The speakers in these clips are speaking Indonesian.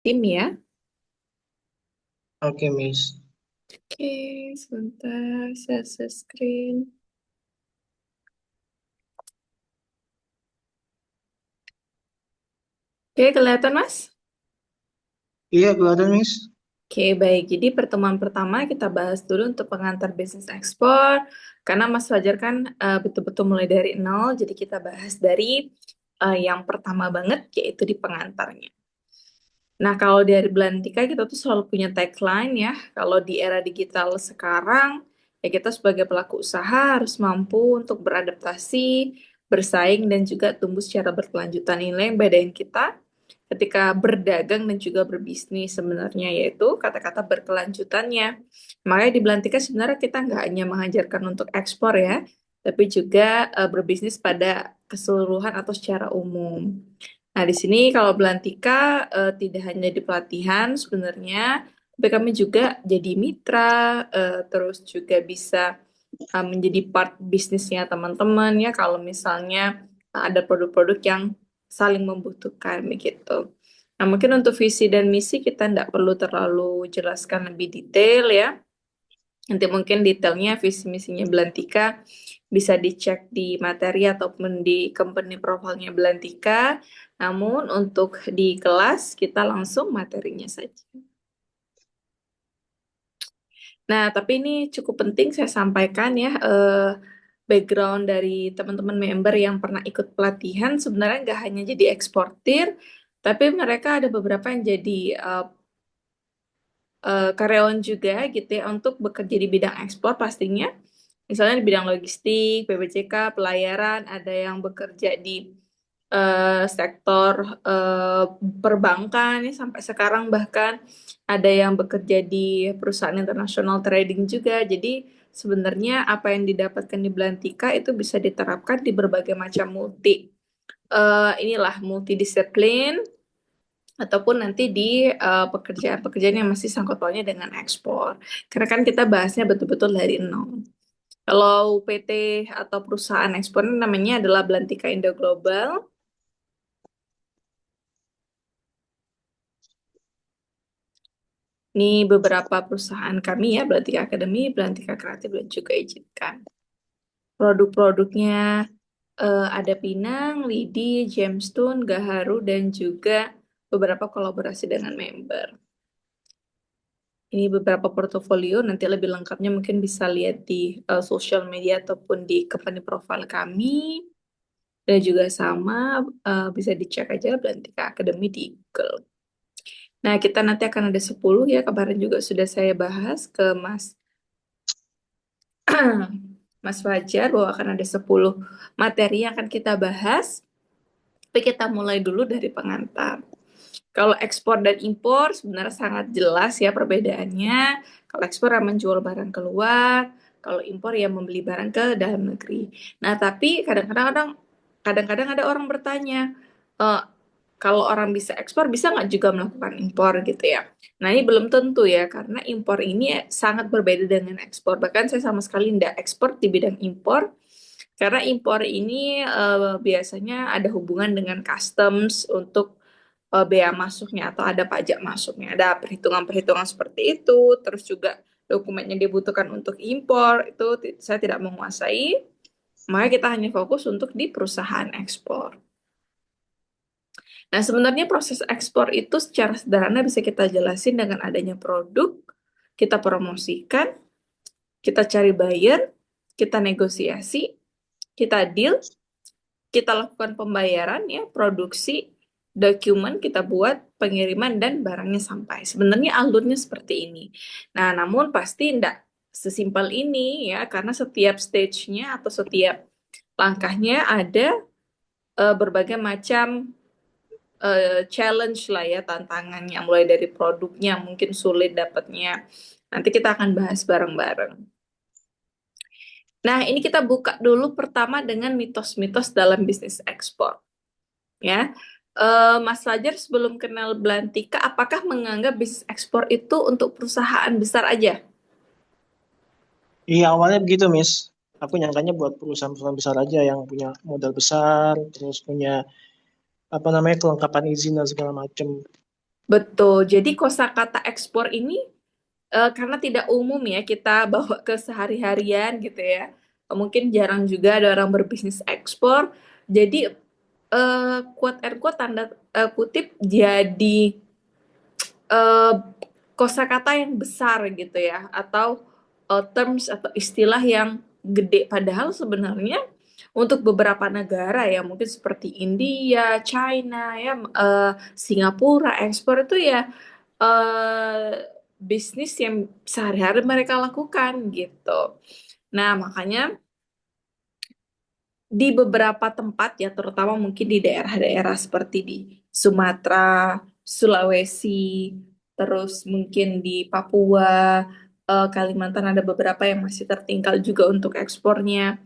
Tim ya. Oke, Miss. Oke, sebentar saya share screen. Oke, kelihatan Mas? Iya, kelihatan, Miss. Oke, baik. Jadi pertemuan pertama kita bahas dulu untuk pengantar bisnis ekspor. Karena Mas Fajar kan betul-betul mulai dari nol. Jadi kita bahas dari yang pertama banget, yaitu di pengantarnya. Nah, kalau dari Belantika kita tuh selalu punya tagline ya. Kalau di era digital sekarang, ya kita sebagai pelaku usaha harus mampu untuk beradaptasi, bersaing, dan juga tumbuh secara berkelanjutan. Inilah yang bedain kita ketika berdagang dan juga berbisnis sebenarnya, yaitu kata-kata berkelanjutannya. Makanya di Belantika sebenarnya kita nggak hanya mengajarkan untuk ekspor ya, tapi juga berbisnis pada keseluruhan atau secara umum. Nah, di sini kalau Belantika tidak hanya di pelatihan sebenarnya, tapi kami juga jadi mitra, terus juga bisa menjadi part bisnisnya teman-teman ya kalau misalnya ada produk-produk yang saling membutuhkan begitu. Nah, mungkin untuk visi dan misi kita tidak perlu terlalu jelaskan lebih detail ya. Nanti mungkin detailnya visi misinya Belantika bisa dicek di materi ataupun di company profile-nya Belantika. Namun untuk di kelas kita langsung materinya saja. Nah, tapi ini cukup penting saya sampaikan ya, background dari teman-teman member yang pernah ikut pelatihan sebenarnya nggak hanya jadi eksportir, tapi mereka ada beberapa yang jadi karyawan juga gitu ya untuk bekerja di bidang ekspor pastinya. Misalnya di bidang logistik, PPCK, pelayaran, ada yang bekerja di sektor eh, perbankan ya, sampai sekarang bahkan ada yang bekerja di perusahaan internasional trading juga. Jadi sebenarnya apa yang didapatkan di Belantika itu bisa diterapkan di berbagai macam inilah multidisiplin ataupun nanti di pekerjaan-pekerjaan yang masih sangkut pautnya dengan ekspor. Karena kan kita bahasnya betul-betul dari nol. Kalau PT atau perusahaan ekspor ini namanya adalah Belantika Indo Global. Ini beberapa perusahaan kami ya, Belantika Academy, Belantika Kreatif, dan juga Izinkan. Produk-produknya ada Pinang, Lidi, Gemstone, Gaharu, dan juga beberapa kolaborasi dengan member. Ini beberapa portofolio, nanti lebih lengkapnya mungkin bisa lihat di social media ataupun di company profile kami. Dan juga sama, bisa dicek aja Belantika Academy di Google. Nah, kita nanti akan ada 10 ya, kemarin juga sudah saya bahas ke Mas Fajar bahwa akan ada 10 materi yang akan kita bahas. Tapi kita mulai dulu dari pengantar. Kalau ekspor dan impor sebenarnya sangat jelas ya perbedaannya. Kalau ekspor yang menjual barang keluar, kalau impor yang membeli barang ke dalam negeri. Nah, tapi kadang-kadang ada orang bertanya, "Eh, kalau orang bisa ekspor, bisa nggak juga melakukan impor gitu ya?" Nah, ini belum tentu ya, karena impor ini sangat berbeda dengan ekspor. Bahkan saya sama sekali tidak ekspor di bidang impor, karena impor ini biasanya ada hubungan dengan customs untuk bea masuknya atau ada pajak masuknya. Ada perhitungan-perhitungan seperti itu, terus juga dokumen yang dibutuhkan untuk impor itu saya tidak menguasai. Maka kita hanya fokus untuk di perusahaan ekspor. Nah, sebenarnya proses ekspor itu secara sederhana bisa kita jelasin dengan adanya produk, kita promosikan, kita cari buyer, kita negosiasi, kita deal, kita lakukan pembayaran ya, produksi, dokumen kita buat, pengiriman dan barangnya sampai. Sebenarnya alurnya seperti ini. Nah, namun pasti tidak sesimpel ini ya, karena setiap stage-nya atau setiap langkahnya ada berbagai macam challenge lah ya, tantangannya, mulai dari produknya mungkin sulit dapatnya. Nanti kita akan bahas bareng-bareng. Nah, ini kita buka dulu pertama dengan mitos-mitos dalam bisnis ekspor. Ya, Mas Fajar sebelum kenal Belantika, apakah menganggap bisnis ekspor itu untuk perusahaan besar aja? Iya, awalnya begitu, Miss. Aku nyangkanya buat perusahaan-perusahaan besar aja yang punya modal besar, terus punya apa namanya kelengkapan izin dan segala macem. Betul. Jadi kosakata ekspor ini karena tidak umum ya kita bawa ke sehari-harian gitu ya. Mungkin jarang juga ada orang berbisnis ekspor. Jadi quote and quote tanda kutip jadi eh, kosakata yang besar gitu ya atau terms atau istilah yang gede padahal sebenarnya untuk beberapa negara ya mungkin seperti India, China ya Singapura ekspor itu ya eh, bisnis yang sehari-hari mereka lakukan gitu. Nah, makanya di beberapa tempat ya, terutama mungkin di daerah-daerah seperti di Sumatera, Sulawesi, terus mungkin di Papua, Kalimantan ada beberapa yang masih tertinggal juga untuk ekspornya.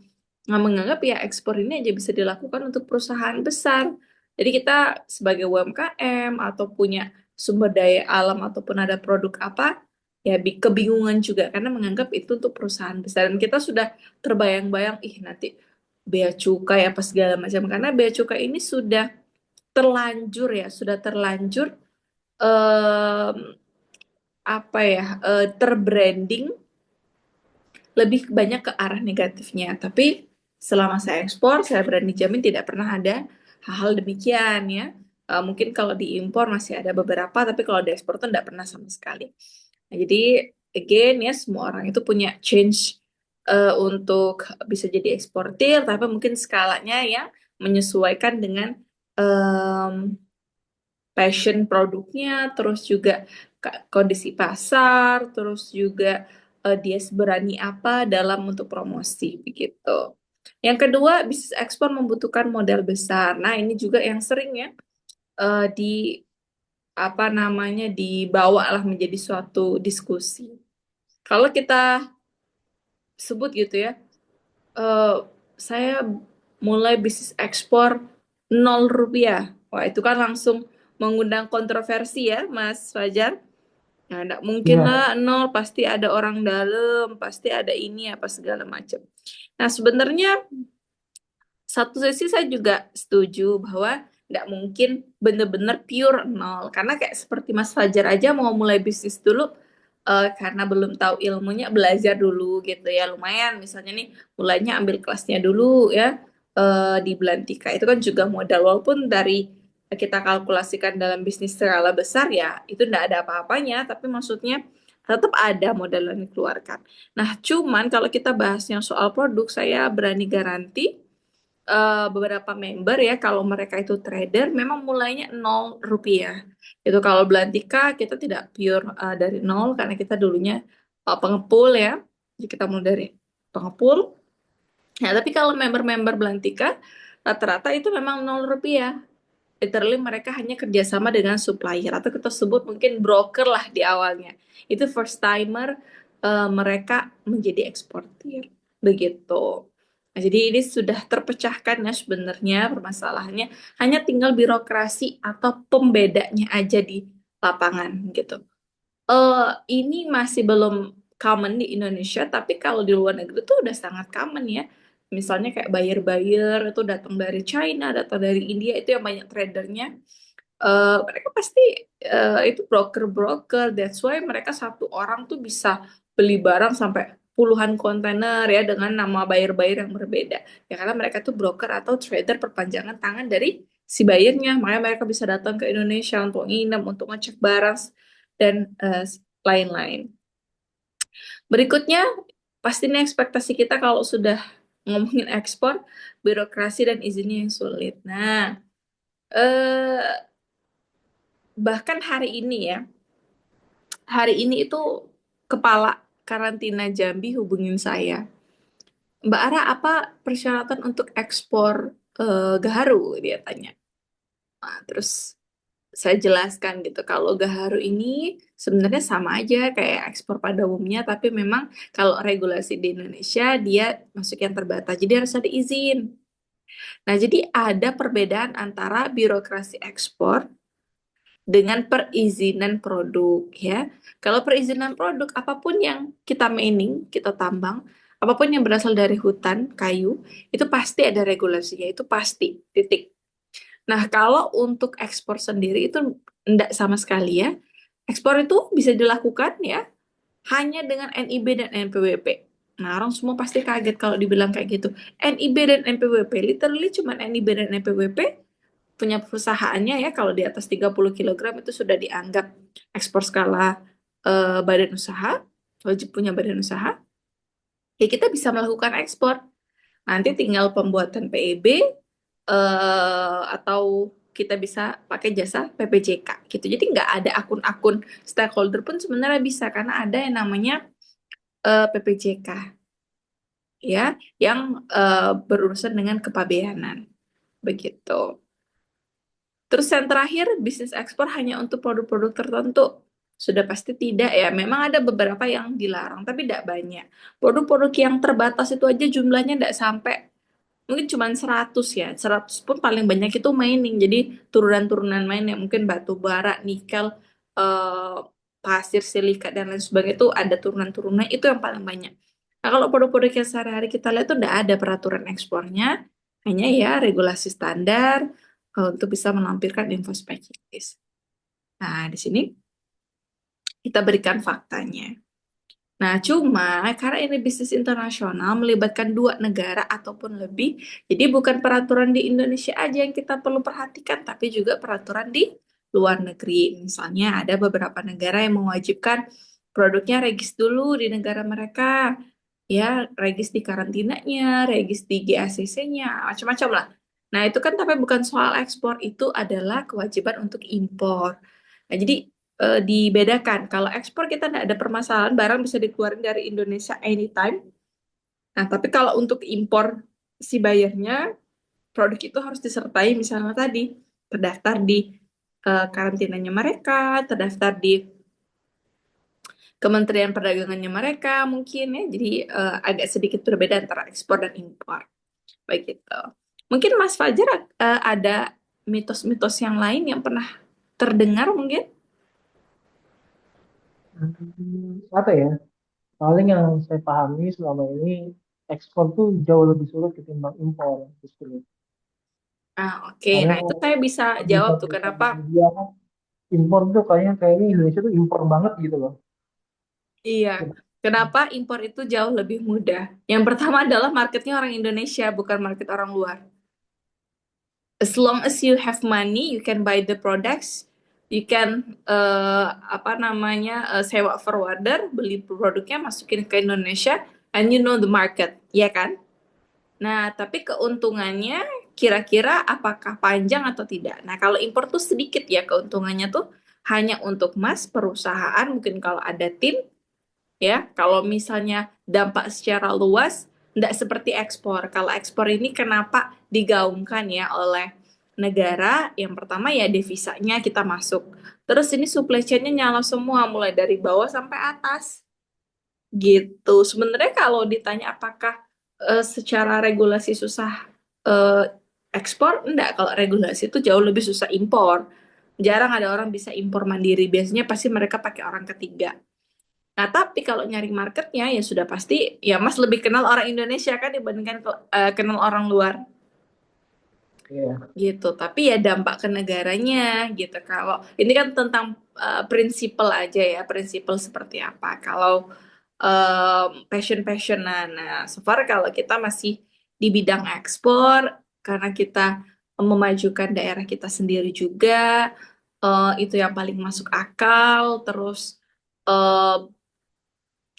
Nggak menganggap ya ekspor ini aja bisa dilakukan untuk perusahaan besar. Jadi kita sebagai UMKM atau punya sumber daya alam ataupun ada produk apa, ya kebingungan juga karena menganggap itu untuk perusahaan besar. Dan kita sudah terbayang-bayang, ih nanti bea cukai apa segala macam. Karena bea cukai ini sudah terlanjur ya, sudah terlanjur em, apa ya, terbranding lebih banyak ke arah negatifnya. Tapi selama saya ekspor, saya berani jamin tidak pernah ada hal-hal demikian ya. Mungkin kalau diimpor masih ada beberapa, tapi kalau diekspor itu tidak pernah sama sekali. Nah, jadi again ya semua orang itu punya change untuk bisa jadi eksportir, tapi mungkin skalanya yang menyesuaikan dengan em, passion produknya, terus juga kondisi pasar, terus juga dia seberani apa dalam untuk promosi begitu. Yang kedua, bisnis ekspor membutuhkan modal besar. Nah, ini juga yang sering ya di apa namanya dibawa lah menjadi suatu diskusi. Kalau kita sebut gitu ya, eh, saya mulai bisnis ekspor 0 rupiah. Wah, itu kan langsung mengundang kontroversi ya, Mas Fajar. Nah, enggak mungkin Iya, lah nol, pasti ada orang dalam, pasti ada ini apa segala macam. Nah, sebenarnya satu sisi saya juga setuju bahwa nggak mungkin bener-bener pure nol. Karena kayak seperti Mas Fajar aja mau mulai bisnis dulu karena belum tahu ilmunya belajar dulu gitu ya. Lumayan misalnya nih mulainya ambil kelasnya dulu ya di Belantika. Itu kan juga modal walaupun dari kita kalkulasikan dalam bisnis skala besar ya itu nggak ada apa-apanya. Tapi maksudnya tetap ada modal yang dikeluarkan. Nah, cuman kalau kita bahasnya soal produk, saya berani garansi beberapa member ya kalau mereka itu trader memang mulainya 0 rupiah. Itu kalau Belantika kita tidak pure dari nol karena kita dulunya pengepul ya. Jadi kita mulai dari pengepul. Nah, tapi kalau member-member Belantika rata-rata itu memang 0 rupiah. Literally mereka hanya kerjasama dengan supplier atau kita sebut mungkin broker lah di awalnya. Itu first timer mereka menjadi eksportir. Begitu. Nah, jadi ini sudah terpecahkan ya sebenarnya permasalahannya. Hanya tinggal birokrasi atau pembedanya aja di lapangan gitu. Ini masih belum common di Indonesia, tapi kalau di luar negeri tuh udah sangat common ya. Misalnya kayak buyer-buyer itu datang dari China, datang dari India, itu yang banyak tradernya. Mereka pasti itu broker-broker. That's why mereka satu orang tuh bisa beli barang sampai puluhan kontainer ya dengan nama buyer-buyer yang berbeda. Ya karena mereka tuh broker atau trader perpanjangan tangan dari si buyernya. Makanya mereka bisa datang ke Indonesia untuk nginep, untuk ngecek barang dan lain-lain. Berikutnya, pasti nih ekspektasi kita kalau sudah ngomongin ekspor, birokrasi dan izinnya yang sulit. Nah, eh, bahkan hari ini itu kepala karantina Jambi hubungin saya. Mbak Ara, apa persyaratan untuk ekspor gaharu? Dia tanya. Nah, terus saya jelaskan gitu kalau gaharu ini sebenarnya sama aja kayak ekspor pada umumnya tapi memang kalau regulasi di Indonesia dia masuk yang terbatas jadi harus ada izin. Nah, jadi ada perbedaan antara birokrasi ekspor dengan perizinan produk ya. Kalau perizinan produk apapun yang kita mining, kita tambang, apapun yang berasal dari hutan, kayu, itu pasti ada regulasinya, itu pasti, titik. Nah, kalau untuk ekspor sendiri itu Enggak sama sekali ya. Ekspor itu bisa dilakukan ya hanya dengan NIB dan NPWP. Nah, orang semua pasti kaget kalau dibilang kayak gitu. NIB dan NPWP, literally cuma NIB dan NPWP punya perusahaannya ya, kalau di atas 30 kilogram itu sudah dianggap ekspor skala badan usaha, wajib punya badan usaha, ya kita bisa melakukan ekspor. Nanti tinggal pembuatan PEB atau kita bisa pakai jasa PPJK gitu. Jadi nggak ada akun-akun stakeholder pun sebenarnya bisa karena ada yang namanya PPJK ya yang berurusan dengan kepabeanan begitu. Terus yang terakhir, bisnis ekspor hanya untuk produk-produk tertentu. Sudah pasti tidak ya. Memang ada beberapa yang dilarang, tapi tidak banyak. Produk-produk yang terbatas itu aja jumlahnya tidak sampai, mungkin cuma 100 ya. 100 pun paling banyak itu mining. Jadi turunan-turunan mining, mungkin batu bara, nikel, eh, pasir, silika, dan lain sebagainya itu ada turunan-turunan, itu yang paling banyak. Nah, kalau produk-produk yang sehari-hari kita lihat itu tidak ada peraturan ekspornya, hanya ya regulasi standar, untuk bisa melampirkan info spesies. Nah, di sini kita berikan faktanya. Nah, cuma karena ini bisnis internasional melibatkan dua negara ataupun lebih, jadi bukan peraturan di Indonesia aja yang kita perlu perhatikan, tapi juga peraturan di luar negeri. Misalnya ada beberapa negara yang mewajibkan produknya regis dulu di negara mereka, ya regis di karantinanya, regis di GACC-nya, macam-macam lah. Nah, itu kan tapi bukan soal ekspor, itu adalah kewajiban untuk impor. Nah, jadi dibedakan. Kalau ekspor kita tidak ada permasalahan, barang bisa dikeluarin dari Indonesia anytime. Nah, tapi kalau untuk impor si bayarnya, produk itu harus disertai misalnya tadi terdaftar di karantinanya mereka, terdaftar di Kementerian Perdagangannya mereka mungkin ya. Jadi agak sedikit berbeda antara ekspor dan impor. Begitu. Mungkin Mas Fajar ada mitos-mitos yang lain yang pernah terdengar mungkin? Apa ya? Paling yang saya pahami selama ini ekspor tuh jauh lebih sulit ketimbang impor justru. Ah, oke. Soalnya Nah, itu saya bisa jawab tuh berita-berita di kenapa. media kan impor tuh kayaknya Indonesia tuh impor banget gitu loh. Iya. Kenapa impor itu jauh lebih mudah? Yang pertama adalah marketnya orang Indonesia, bukan market orang luar. As long as you have money, you can buy the products. You can apa namanya sewa forwarder, beli produknya, masukin ke Indonesia, and you know the market, ya kan? Nah, tapi keuntungannya kira-kira apakah panjang atau tidak? Nah, kalau impor tuh sedikit ya keuntungannya tuh hanya untuk mas perusahaan, mungkin kalau ada tim ya. Kalau misalnya dampak secara luas, tidak seperti ekspor. Kalau ekspor ini kenapa digaungkan ya oleh negara? Yang pertama ya devisanya kita masuk. Terus ini supply chain-nya nyala semua, mulai dari bawah sampai atas. Gitu. Sebenarnya kalau ditanya apakah secara regulasi susah eh, ekspor, enggak. Kalau regulasi itu jauh lebih susah impor. Jarang ada orang bisa impor mandiri. Biasanya pasti mereka pakai orang ketiga. Nah, tapi kalau nyari marketnya ya sudah pasti ya Mas lebih kenal orang Indonesia kan dibandingkan kenal orang luar Iya. gitu. Tapi ya dampak ke negaranya gitu. Kalau ini kan tentang prinsipal aja ya, prinsipal seperti apa. Kalau passion-passion, nah, so far kalau kita masih di bidang ekspor karena kita memajukan daerah kita sendiri juga, itu yang paling masuk akal. Terus eh,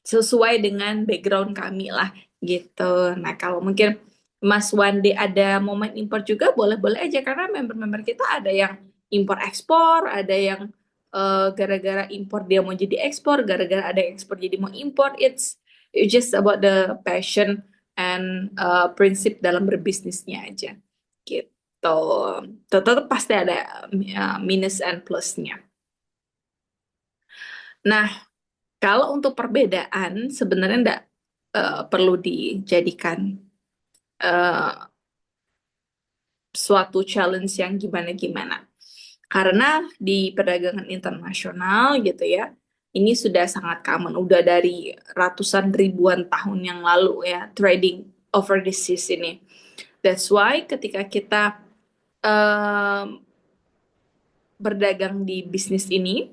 sesuai dengan background kami lah gitu. Nah, kalau mungkin Mas Wandi ada momen impor juga boleh-boleh aja karena member-member kita ada yang impor ekspor, ada yang gara-gara impor dia mau jadi ekspor, gara-gara ada yang ekspor jadi mau impor. It's just about the passion and prinsip dalam berbisnisnya aja gitu. Tetap pasti ada minus and plusnya. Nah, kalau untuk perbedaan sebenarnya enggak perlu dijadikan eh, suatu challenge yang gimana-gimana. Karena di perdagangan internasional gitu ya, ini sudah sangat common, udah dari ratusan ribuan tahun yang lalu ya, trading over the seas ini. That's why ketika kita eh, berdagang di bisnis ini,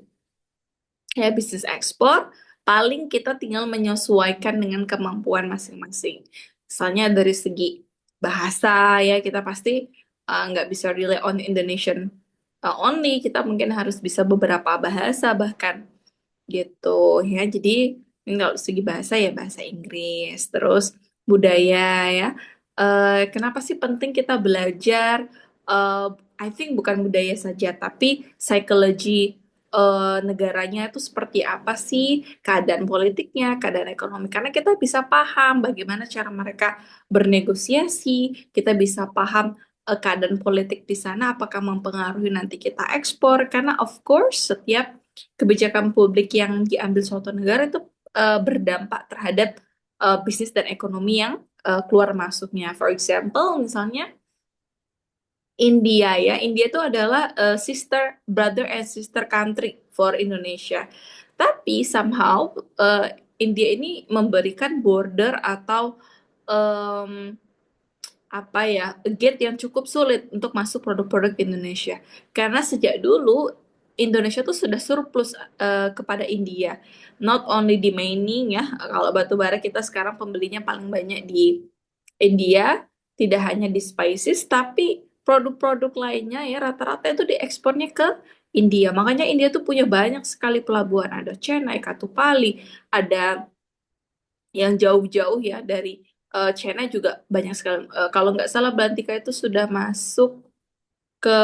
ya bisnis ekspor, paling kita tinggal menyesuaikan dengan kemampuan masing-masing. Misalnya dari segi bahasa ya kita pasti nggak bisa rely on Indonesian only, kita mungkin harus bisa beberapa bahasa bahkan gitu ya. Jadi kalau segi bahasa ya bahasa Inggris, terus budaya ya. Kenapa sih penting kita belajar? Eh, I think bukan budaya saja, tapi psikologi negaranya itu seperti apa sih keadaan politiknya, keadaan ekonomi. Karena kita bisa paham bagaimana cara mereka bernegosiasi, kita bisa paham keadaan politik di sana apakah mempengaruhi nanti kita ekspor. Karena of course setiap kebijakan publik yang diambil suatu negara itu berdampak terhadap bisnis dan ekonomi yang keluar masuknya. For example, misalnya India ya, India itu adalah sister, brother and sister country for Indonesia. Tapi somehow India ini memberikan border atau em, apa ya, gate yang cukup sulit untuk masuk produk-produk Indonesia. Karena sejak dulu Indonesia tuh sudah surplus kepada India. Not only di mining ya, kalau batu bara kita sekarang pembelinya paling banyak di India, tidak hanya di spices, tapi produk-produk lainnya ya rata-rata itu diekspornya ke India. Makanya India tuh punya banyak sekali pelabuhan. Ada Chennai, Katupali, ada yang jauh-jauh ya dari China juga banyak sekali. Kalau nggak salah Belantika itu sudah masuk ke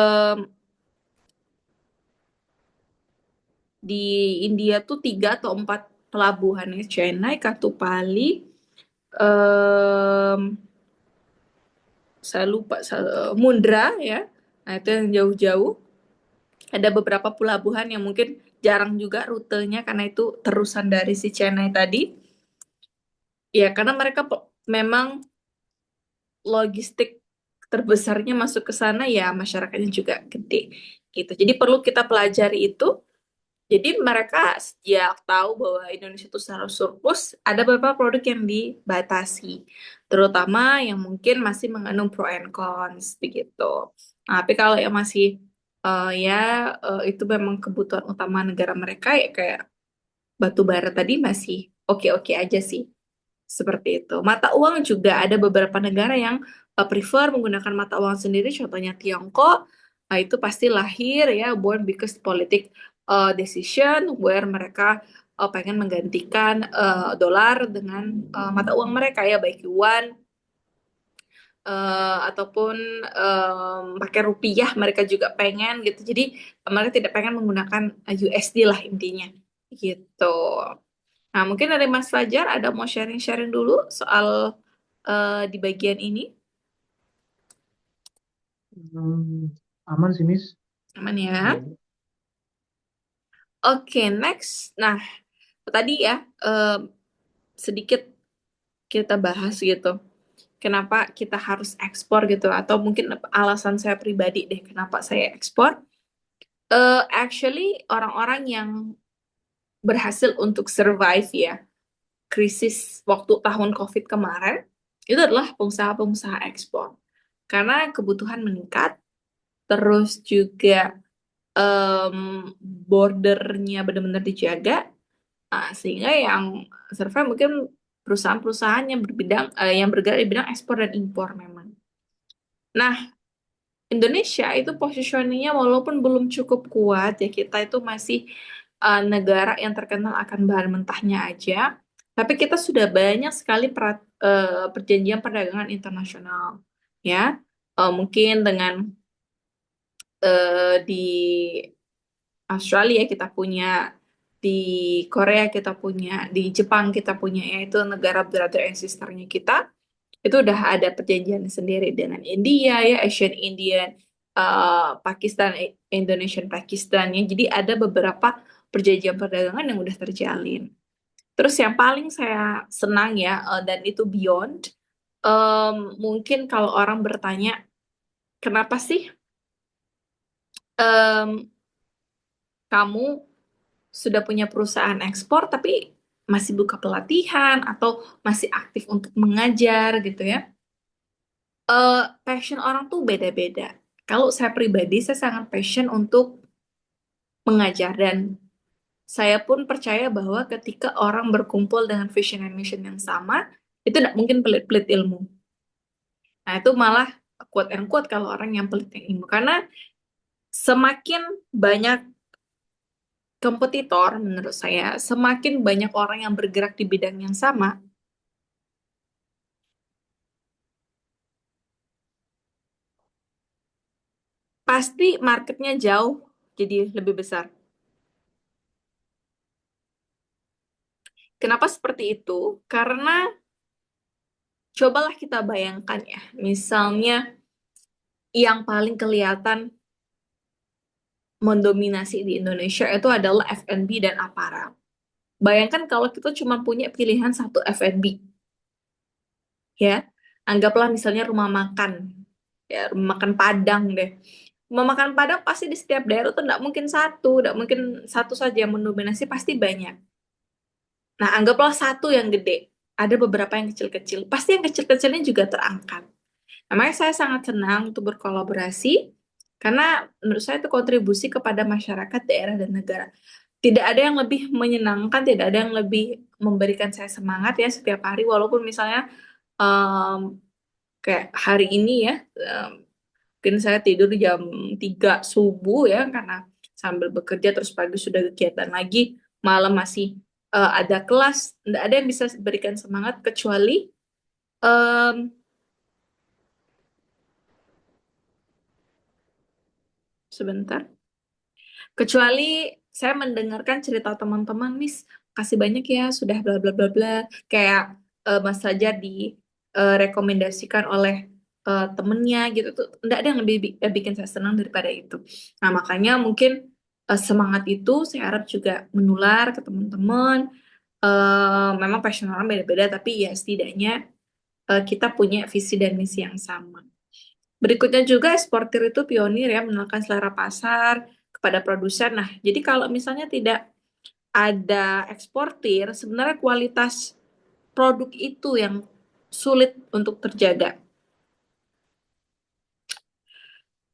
di India tuh 3 atau 4 pelabuhan ya, Chennai, Katupali, em, saya lupa, Mundra ya. Nah itu yang jauh-jauh. Ada beberapa pelabuhan yang mungkin jarang juga rutenya karena itu terusan dari si Chennai tadi. Ya karena mereka memang logistik terbesarnya masuk ke sana ya masyarakatnya juga gede gitu. Jadi perlu kita pelajari itu. Jadi mereka sejak tahu bahwa Indonesia itu secara surplus, ada beberapa produk yang dibatasi, terutama yang mungkin masih mengandung pro and cons begitu. Nah, tapi kalau yang masih ya itu memang kebutuhan utama negara mereka ya kayak batu bara tadi masih oke-oke aja sih. Seperti itu. Mata uang juga ada beberapa negara yang prefer menggunakan mata uang sendiri, contohnya Tiongkok. Nah, itu pasti lahir ya, born because politic decision, where mereka pengen menggantikan dolar dengan mata uang mereka ya, baik yuan ataupun pakai rupiah mereka juga pengen gitu. Jadi mereka tidak pengen menggunakan USD lah intinya gitu. Nah, mungkin dari Mas Fajar ada mau sharing-sharing dulu soal di bagian ini. Hmm, aman sih, Miss. Aman ya? Iya. Oke, next. Nah, tadi ya eh, sedikit kita bahas gitu. Kenapa kita harus ekspor gitu? Atau mungkin alasan saya pribadi deh kenapa saya ekspor. Actually, orang-orang yang berhasil untuk survive ya krisis waktu tahun COVID kemarin itu adalah pengusaha-pengusaha ekspor. Karena kebutuhan meningkat, terus juga bordernya benar-benar dijaga, sehingga yang survive mungkin perusahaan-perusahaan yang yang bergerak di bidang ekspor dan impor memang. Nah, Indonesia itu positioningnya walaupun belum cukup kuat ya kita itu masih negara yang terkenal akan bahan mentahnya aja, tapi kita sudah banyak sekali perjanjian perdagangan internasional ya. Mungkin dengan di Australia kita punya, di Korea kita punya, di Jepang kita punya, yaitu negara brother and sisternya kita. Itu udah ada perjanjian sendiri dengan India ya, Asian Indian, Pakistan, Indonesian Pakistan ya. Jadi ada beberapa perjanjian perdagangan yang udah terjalin. Terus yang paling saya senang ya, dan itu beyond, mungkin kalau orang bertanya, kenapa sih em, kamu sudah punya perusahaan ekspor tapi masih buka pelatihan atau masih aktif untuk mengajar gitu ya. Passion orang tuh beda-beda. Kalau saya pribadi, saya sangat passion untuk mengajar. Dan saya pun percaya bahwa ketika orang berkumpul dengan vision and mission yang sama, itu tidak mungkin pelit-pelit ilmu. Nah, itu malah quote and quote kalau orang yang pelit yang ilmu. Karena semakin banyak kompetitor, menurut saya, semakin banyak orang yang bergerak di bidang yang sama, pasti marketnya jauh jadi lebih besar. Kenapa seperti itu? Karena cobalah kita bayangkan ya, misalnya yang paling kelihatan mendominasi di Indonesia itu adalah F&B dan aparel. Bayangkan kalau kita cuma punya pilihan satu F&B, ya. Anggaplah misalnya rumah makan, ya rumah makan Padang deh. Rumah makan Padang pasti di setiap daerah tuh nggak mungkin satu, nggak mungkin satu saja yang mendominasi, pasti banyak. Nah, anggaplah satu yang gede. Ada beberapa yang kecil-kecil. Pasti yang kecil-kecilnya juga terangkat. Nah, makanya saya sangat senang untuk berkolaborasi karena menurut saya itu kontribusi kepada masyarakat, daerah, dan negara. Tidak ada yang lebih menyenangkan, tidak ada yang lebih memberikan saya semangat ya setiap hari, walaupun misalnya em, kayak hari ini ya, mungkin saya tidur jam 3 subuh ya karena sambil bekerja terus pagi sudah kegiatan lagi, malam masih ada kelas, tidak ada yang bisa berikan semangat kecuali em, sebentar. Kecuali saya mendengarkan cerita teman-teman, Miss, kasih banyak ya sudah bla bla bla bla. Kayak Mas Fajar direkomendasikan oleh temennya gitu tuh. Nggak ada yang lebih bikin saya senang daripada itu. Nah, makanya mungkin semangat itu saya harap juga menular ke teman-teman. Memang passion orang beda-beda, tapi ya setidaknya kita punya visi dan misi yang sama. Berikutnya juga eksportir itu pionir ya mengenalkan selera pasar kepada produsen. Nah, jadi kalau misalnya tidak ada eksportir, sebenarnya kualitas produk itu yang sulit untuk terjaga.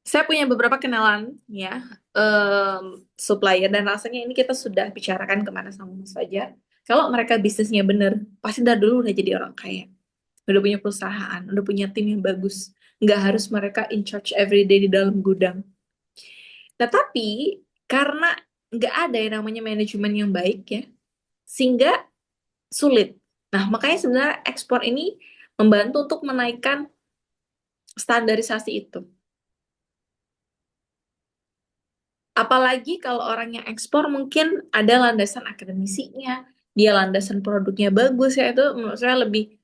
Saya punya beberapa kenalan ya em, supplier dan rasanya ini kita sudah bicarakan kemana sama Mas Fajar. Kalau mereka bisnisnya bener, pasti dari dulu udah jadi orang kaya, udah punya perusahaan, udah punya tim yang bagus. Nggak harus mereka in charge every day di dalam gudang. Tetapi karena nggak ada yang namanya manajemen yang baik ya, sehingga sulit. Nah, makanya sebenarnya ekspor ini membantu untuk menaikkan standarisasi itu. Apalagi kalau orang yang ekspor mungkin ada landasan akademisinya, dia landasan produknya bagus ya, itu menurut saya lebih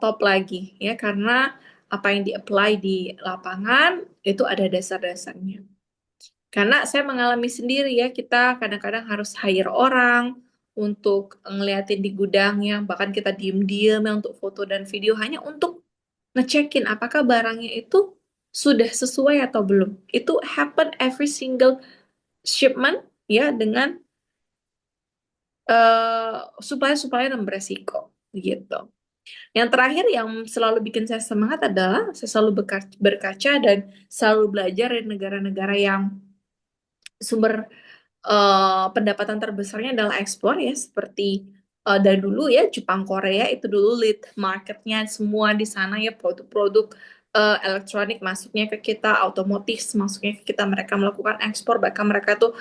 top lagi ya, karena apa yang di-apply di lapangan itu ada dasar-dasarnya. Karena saya mengalami sendiri ya, kita kadang-kadang harus hire orang untuk ngeliatin di gudangnya, bahkan kita diem-diem ya untuk foto dan video hanya untuk ngecekin apakah barangnya itu sudah sesuai atau belum. Itu happen every single shipment ya dengan supplier-supplier yang beresiko gitu. Yang terakhir yang selalu bikin saya semangat adalah saya selalu berkaca dan selalu belajar dari negara-negara yang sumber pendapatan terbesarnya adalah ekspor ya, seperti dari dulu ya Jepang Korea itu dulu lead marketnya semua di sana ya, produk-produk elektronik masuknya ke kita, otomotif masuknya ke kita, mereka melakukan ekspor, bahkan mereka tuh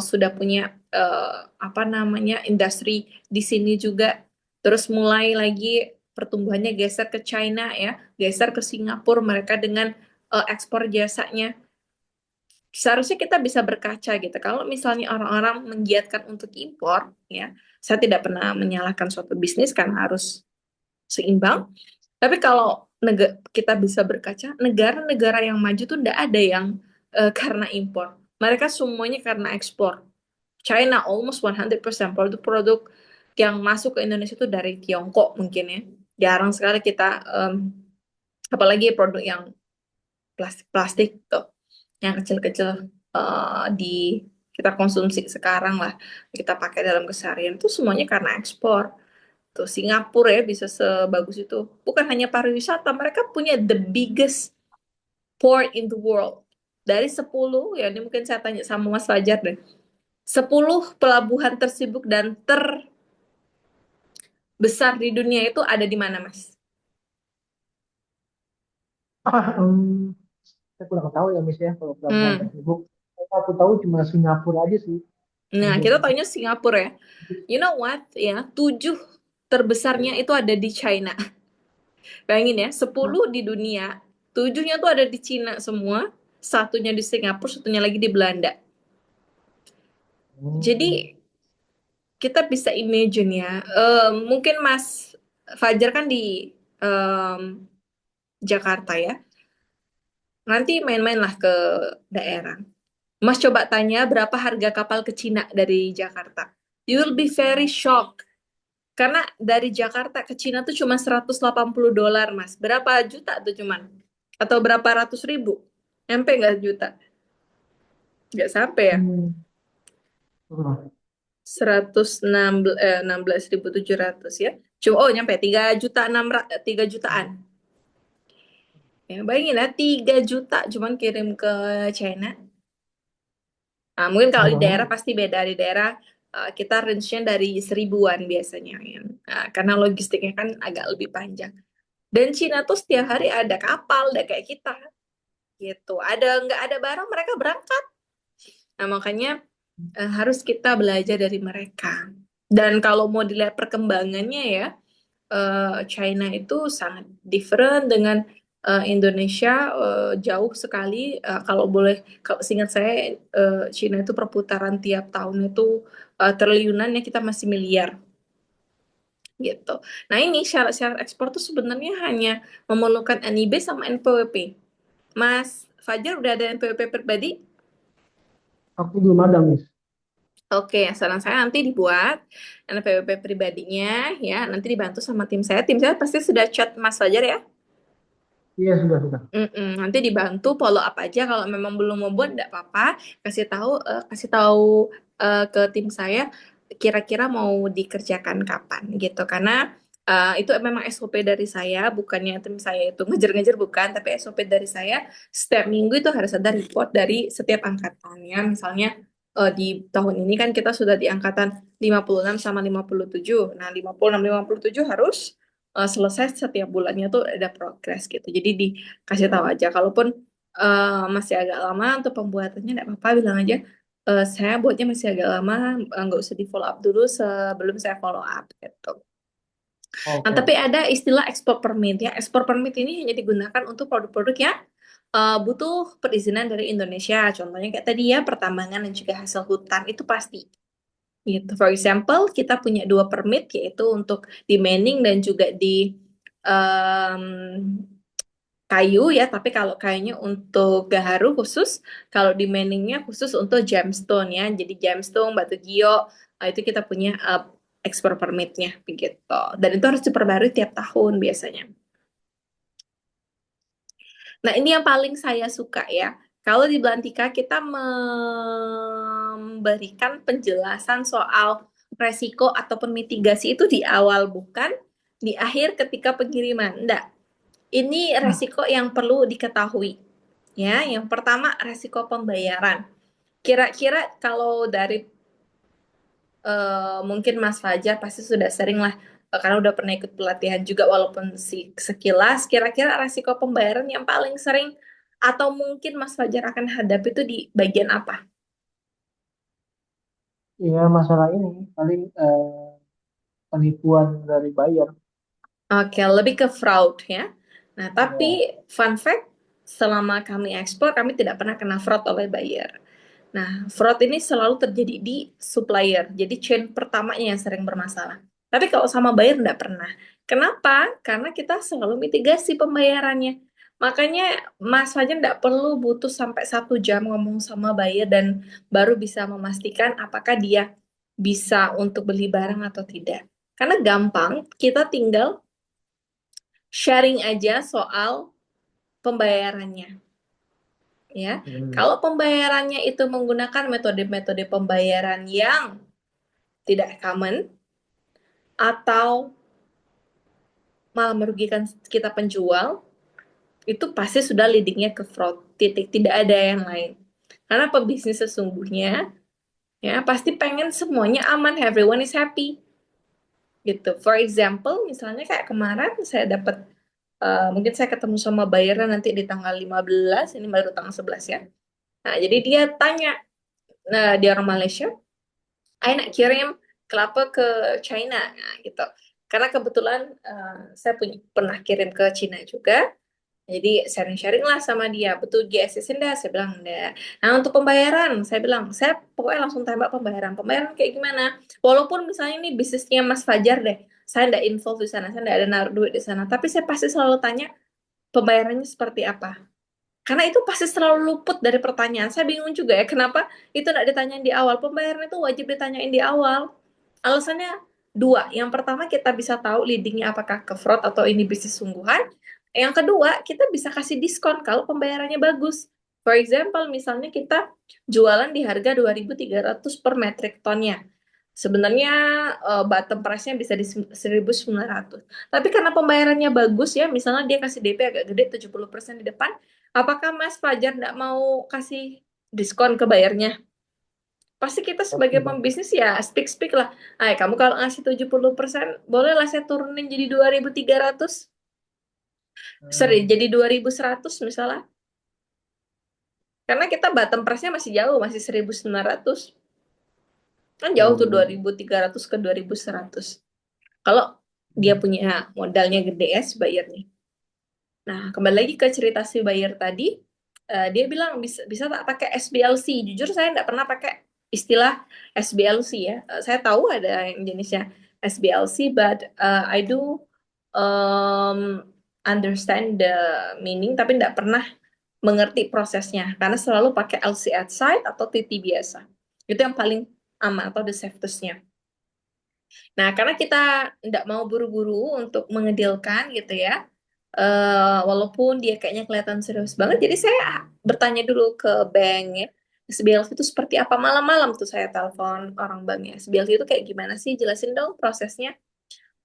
sudah punya apa namanya industri di sini juga. Terus mulai lagi pertumbuhannya geser ke China ya, geser ke Singapura mereka dengan ekspor jasanya. Seharusnya kita bisa berkaca gitu. Kalau misalnya orang-orang menggiatkan untuk impor, ya, saya tidak pernah menyalahkan suatu bisnis karena harus seimbang. Tapi kalau kita bisa berkaca, negara-negara yang maju tuh tidak ada yang karena impor. Mereka semuanya karena ekspor. China almost 100% produk-produk yang masuk ke Indonesia itu dari Tiongkok mungkin ya. Jarang sekali kita, apalagi produk yang plastik-plastik tuh yang kecil-kecil di kita konsumsi sekarang lah, kita pakai dalam keseharian itu semuanya karena ekspor. Tuh Singapura ya bisa sebagus itu. Bukan hanya pariwisata, mereka punya the biggest port in the world. Dari 10, ya ini mungkin saya tanya sama Mas Fajar deh. 10 pelabuhan tersibuk dan terbesar di dunia itu ada di mana, Mas? Saya kurang tahu ya Miss ya kalau pelabuhan Hmm. tersebut. Yang aku tahu cuma Singapura aja sih yang Nah, kita jadi. taunya Singapura ya. You know what? Ya, 7 terbesarnya itu ada di China. Bayangin ya, 10 di dunia, 7-nya tuh ada di Cina semua, satunya di Singapura, satunya lagi di Belanda. Hmm. Jadi kita bisa imagine ya, mungkin Mas Fajar kan di Jakarta ya, nanti main-mainlah ke daerah. Mas coba tanya berapa harga kapal ke Cina dari Jakarta. You will be very shocked. Karena dari Jakarta ke Cina tuh cuma $180, Mas. Berapa juta tuh cuman? Atau berapa ratus ribu? Nyampe nggak juta? Nggak sampai ya. Hmm. Hmm. 16.700 ya. Cuma oh nyampe 3 jutaan. Ya, bayangin ya 3 juta cuman kirim ke China. Nah, mungkin kalau di daerah Hmm. pasti beda di daerah kita range-nya dari 1.000-an biasanya ya. Nah, karena logistiknya kan agak lebih panjang. Dan Cina tuh setiap hari ada kapal, ada kayak kita gitu. Ada nggak ada barang mereka berangkat. Nah, makanya harus kita belajar dari mereka. Dan kalau mau dilihat perkembangannya ya, China itu sangat different dengan Indonesia, jauh sekali. Kalau boleh, kalau seingat saya, China itu perputaran tiap tahun itu triliunan ya, kita masih miliar gitu. Nah ini syarat-syarat ekspor tuh sebenarnya hanya memerlukan NIB sama NPWP. Mas Fajar udah ada NPWP pribadi? Aku belum ada Miss. Oke, saran saya nanti dibuat NPWP pribadinya ya, nanti dibantu sama tim saya. Tim saya pasti sudah chat Mas Fajar ya. Iya sudah sudah. Nanti dibantu follow up aja kalau memang belum mau buat enggak apa-apa, kasih tahu ke tim saya kira-kira mau dikerjakan kapan gitu. Karena itu memang SOP dari saya, bukannya tim saya itu ngejar-ngejar bukan, tapi SOP dari saya setiap minggu itu harus ada report dari setiap angkatan ya. Misalnya di tahun ini kan kita sudah di angkatan 56 sama 57. Nah, 56 57 harus selesai setiap bulannya tuh ada progres gitu. Jadi dikasih tahu aja. Kalaupun masih agak lama untuk pembuatannya, nggak apa-apa bilang aja. Saya buatnya masih agak lama, nggak usah di follow up dulu sebelum saya follow up gitu. Nah, Oke. tapi ada istilah export permit ya. Export permit ini hanya digunakan untuk produk-produk yang butuh perizinan dari Indonesia. Contohnya kayak tadi ya, pertambangan dan juga hasil hutan itu pasti. Gitu. For example, kita punya 2 permit yaitu untuk di mining dan juga di em, kayu ya. Tapi kalau kayunya untuk gaharu khusus, kalau di miningnya khusus untuk gemstone ya. Jadi gemstone, batu gio, itu kita punya ekspor permitnya begitu. Dan itu harus diperbarui tiap tahun biasanya. Nah, ini yang paling saya suka ya. Kalau di Belantika kita memberikan penjelasan soal resiko ataupun mitigasi itu di awal, bukan di akhir ketika pengiriman. Enggak. Ini resiko yang perlu diketahui. Ya, yang pertama resiko pembayaran. Kira-kira kalau dari mungkin Mas Fajar pasti sudah sering lah, karena udah pernah ikut pelatihan juga walaupun sekilas, kira-kira resiko pembayaran yang paling sering atau mungkin Mas Fajar akan hadapi itu di bagian apa? Iya masalah ini paling penipuan dari buyer. Oke, lebih ke fraud ya. Nah, tapi Ya. fun fact, selama kami ekspor, kami tidak pernah kena fraud oleh buyer. Nah, fraud ini selalu terjadi di supplier. Jadi chain pertamanya yang sering bermasalah. Tapi kalau sama buyer nggak pernah. Kenapa? Karena kita selalu mitigasi pembayarannya. Makanya Mas Fajar nggak perlu butuh sampai 1 jam ngomong sama buyer dan baru bisa memastikan apakah dia bisa untuk beli barang atau tidak. Karena gampang, kita tinggal sharing aja soal pembayarannya. Ya, Hmm. kalau pembayarannya itu menggunakan metode-metode pembayaran yang tidak common atau malah merugikan kita penjual, itu pasti sudah leadingnya ke fraud. Titik, tidak ada yang lain. Karena pebisnis sesungguhnya Ya, pasti pengen semuanya aman, everyone is happy gitu. For example, misalnya kayak kemarin saya dapat mungkin saya ketemu sama buyernya nanti di tanggal 15, ini baru tanggal 11 ya. Nah, jadi dia tanya, nah dia orang Malaysia, "Ai nak kirim kelapa ke China," nah, gitu. Karena kebetulan saya pernah kirim ke China juga. Jadi sharing-sharing lah sama dia. Betul GSS-in dah? Saya bilang enggak. Nah untuk pembayaran, saya bilang, saya pokoknya langsung tembak pembayaran. Pembayaran kayak gimana? Walaupun misalnya ini bisnisnya Mas Fajar deh, saya enggak involve di sana, saya enggak ada naruh duit di sana. Tapi saya pasti selalu tanya, pembayarannya seperti apa? Karena itu pasti selalu luput dari pertanyaan. Saya bingung juga ya, kenapa itu enggak ditanyain di awal. Pembayaran itu wajib ditanyain di awal. Alasannya dua. Yang pertama, kita bisa tahu leadingnya apakah ke fraud atau ini bisnis sungguhan. Yang kedua, kita bisa kasih diskon kalau pembayarannya bagus. For example, misalnya kita jualan di harga 2.300 per metric tonnya. Sebenarnya bottom price-nya bisa di 1.900. Tapi karena pembayarannya bagus ya, misalnya dia kasih DP agak gede 70% di depan, apakah Mas Fajar nggak mau kasih diskon ke bayarnya? Pasti kita Pasti sebagai dong. pembisnis ya speak-speak lah. Ay, kamu kalau ngasih 70%, bolehlah saya turunin jadi 2.300. Sorry, Hmm. jadi 2.100 misalnya. Karena kita bottom price-nya masih jauh, masih 1.900. Kan Iya, jauh tuh iya, iya. 2.300 ke 2.100. Kalau dia Hmm. punya modalnya gede ya si bayarnya. Nah, kembali lagi ke cerita si buyer tadi, dia bilang bisa bisa tak pakai SBLC. Jujur saya nggak pernah pakai istilah SBLC ya. Saya tahu ada yang jenisnya SBLC, but I do um, understand the meaning, tapi nggak pernah mengerti prosesnya karena selalu pakai LC at site atau TT biasa. Itu yang paling aman atau the safest-nya. Nah, karena kita tidak mau buru-buru untuk mengedilkan gitu ya, walaupun dia kayaknya kelihatan serius banget, jadi saya bertanya dulu ke bank ya, SBLC itu seperti apa. Malam-malam tuh saya telepon orang bank ya, SBLC itu kayak gimana sih, jelasin dong prosesnya.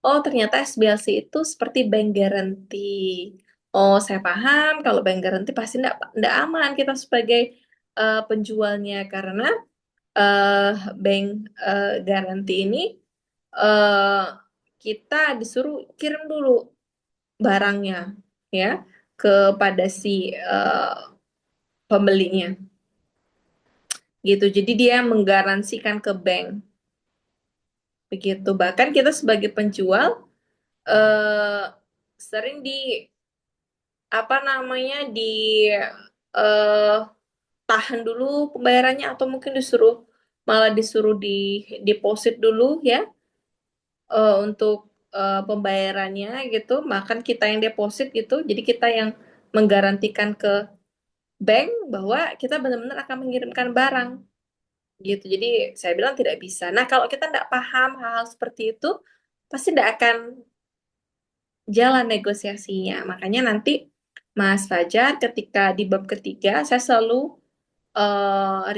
Oh, ternyata SBLC itu seperti bank guarantee. Oh, saya paham, kalau bank guarantee pasti tidak aman kita sebagai penjualnya, karena eh, bank guarantee ini eh, kita disuruh kirim dulu barangnya ya kepada si pembelinya gitu. Jadi dia menggaransikan ke bank begitu. Bahkan kita sebagai penjual eh, sering di apa namanya eh, tahan dulu pembayarannya, atau mungkin malah disuruh di deposit dulu ya untuk pembayarannya gitu, bahkan kita yang deposit gitu, jadi kita yang menggarantikan ke bank bahwa kita benar-benar akan mengirimkan barang gitu. Jadi saya bilang tidak bisa. Nah, kalau kita tidak paham hal-hal seperti itu, pasti tidak akan jalan negosiasinya. Makanya nanti Mas Fajar ketika di bab ketiga, saya selalu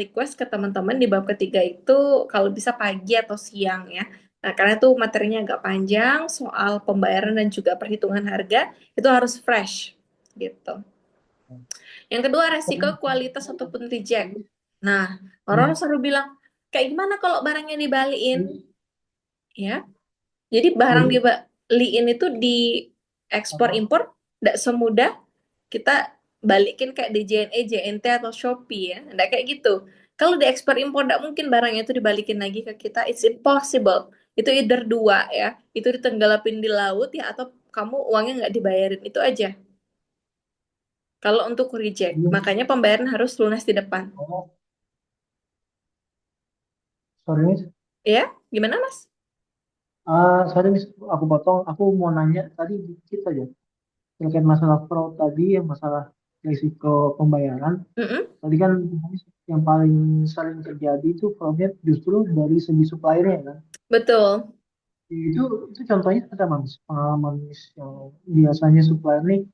request ke teman-teman di bab ketiga itu kalau bisa pagi atau siang ya. Nah, karena itu materinya agak panjang, soal pembayaran dan juga perhitungan harga itu harus fresh gitu. Yang kedua, resiko Tapi, kualitas ataupun reject. Nah, orang hmm. selalu bilang, kayak gimana kalau barangnya dibalikin? Ini Ya, jadi barang jadi dibalikin itu di ekspor apa? impor tidak semudah kita balikin kayak di JNE, JNT atau Shopee ya. Nggak kayak gitu. Kalau di ekspor impor nggak mungkin barangnya itu dibalikin lagi ke kita. It's impossible. Itu either dua ya. Itu ditenggelapin di laut ya, atau kamu uangnya nggak dibayarin. Itu aja. Kalau untuk reject. Ini, Makanya pembayaran harus lunas di depan. oh, sorry nih. Ya, gimana Mas? Sorry nih, aku potong. Aku mau nanya tadi dikit aja terkait masalah fraud tadi, yang masalah risiko pembayaran. Mm-mm. Tadi kan yang paling sering terjadi itu fraudnya justru dari segi suppliernya kan. Betul. Itu contohnya ada Mas, pengalaman Mas yang biasanya supplier nih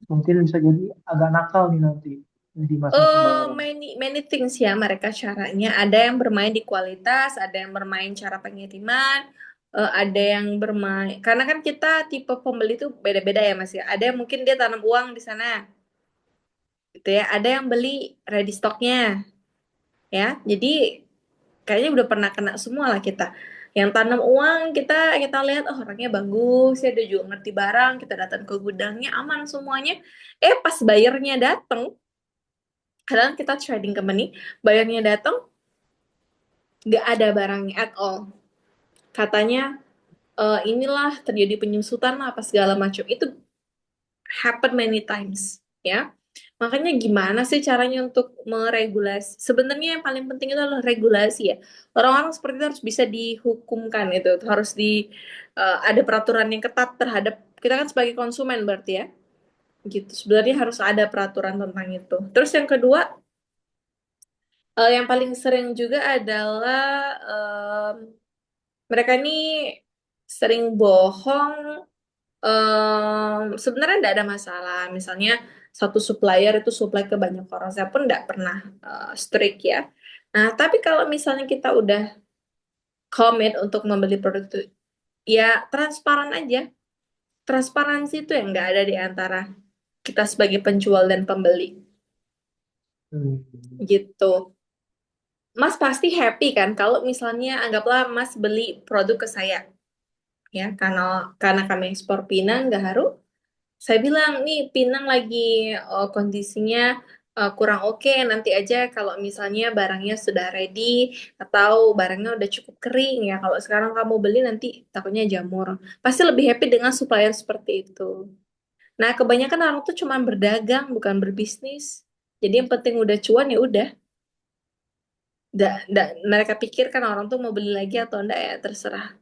mungkin bisa jadi agak nakal nih nanti di masa pembayaran. Many things ya mereka caranya. Ada yang bermain di kualitas, ada yang bermain cara pengiriman, ada yang bermain. Karena kan kita tipe pembeli itu beda-beda ya Mas ya. Ada yang mungkin dia tanam uang di sana, gitu ya. Ada yang beli ready stocknya, ya. Jadi kayaknya udah pernah kena semua lah kita. Yang tanam uang kita lihat oh orangnya bagus ya, dia juga ngerti barang, kita datang ke gudangnya aman semuanya. Pas bayarnya datang, kadang kita trading company, bayarnya datang nggak ada barangnya at all. Katanya inilah terjadi penyusutan lah apa segala macam. Itu happen many times ya. Makanya gimana sih caranya untuk meregulasi? Sebenarnya yang paling penting itu adalah regulasi ya. Orang-orang seperti itu harus bisa dihukumkan itu, harus ada peraturan yang ketat terhadap kita kan sebagai konsumen berarti ya. Gitu. Sebenarnya harus ada peraturan tentang itu. Terus yang kedua, yang paling sering juga adalah mereka ini sering bohong. Sebenarnya tidak ada masalah. Misalnya satu supplier itu supply ke banyak orang, saya pun tidak pernah strict ya. Nah, tapi kalau misalnya kita udah commit untuk membeli produk itu, ya transparan aja. Transparansi itu yang nggak ada di antara kita sebagai penjual dan pembeli, Hmm. gitu. Mas pasti happy kan kalau misalnya anggaplah Mas beli produk ke saya, ya, karena kami ekspor pinang gaharu. Saya bilang, nih Pinang lagi kondisinya kurang oke, nanti aja kalau misalnya barangnya sudah ready atau barangnya udah cukup kering ya. Kalau sekarang kamu beli nanti takutnya jamur. Pasti lebih happy dengan supplier seperti itu. Nah, kebanyakan orang tuh cuma berdagang, bukan berbisnis. Jadi yang penting udah cuan ya udah. Mereka pikir kan orang tuh mau beli lagi atau enggak ya terserah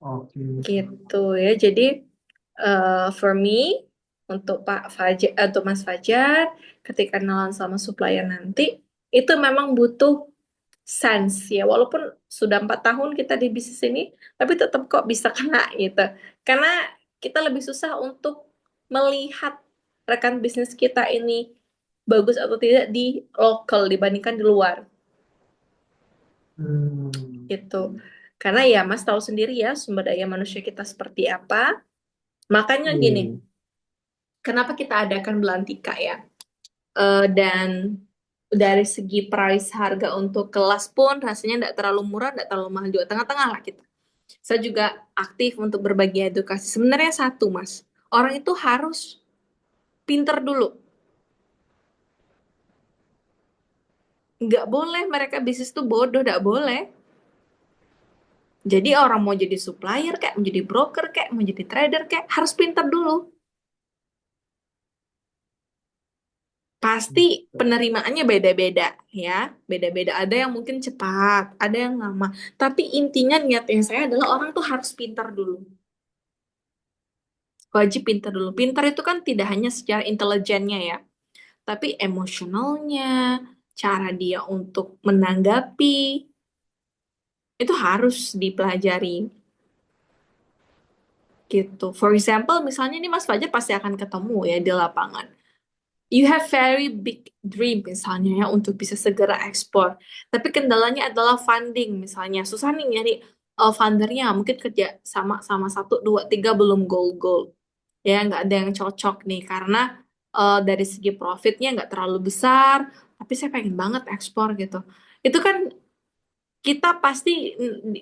Oke. gitu ya. Jadi for me untuk Pak Fajar atau Mas Fajar ketika kenalan sama supplier nanti itu memang butuh sense ya walaupun sudah 4 tahun kita di bisnis ini tapi tetap kok bisa kena gitu karena kita lebih susah untuk melihat rekan bisnis kita ini bagus atau tidak di lokal dibandingkan di luar Hmm. gitu karena ya Mas tahu sendiri ya sumber daya manusia kita seperti apa makanya Iya, gini iya. kenapa kita adakan belantika ya. Dan dari segi price harga untuk kelas pun rasanya tidak terlalu murah, tidak terlalu mahal juga tengah-tengah lah kita. Saya juga aktif untuk berbagi edukasi. Sebenarnya satu mas, orang itu harus pinter dulu. Nggak boleh mereka bisnis tuh bodoh, nggak boleh. Jadi orang mau jadi supplier kayak, mau jadi broker kayak, mau jadi trader kayak, harus pinter dulu. Pasti penerimaannya beda-beda ya, beda-beda. Ada yang mungkin cepat, ada yang lama. Tapi intinya niatnya saya adalah orang tuh harus pintar dulu. Wajib pintar dulu. Pintar itu kan tidak hanya secara intelijennya ya, tapi emosionalnya, cara dia untuk menanggapi, itu harus dipelajari gitu. For example, misalnya nih Mas Fajar pasti akan ketemu ya di lapangan. You have very big dream misalnya ya untuk bisa segera ekspor. Tapi kendalanya adalah funding misalnya. Susah nih nyari fundernya. Mungkin kerja sama sama satu, dua, tiga belum goal-goal. Ya nggak ada yang cocok nih karena dari segi profitnya nggak terlalu besar. Tapi saya pengen banget ekspor gitu. Itu kan kita pasti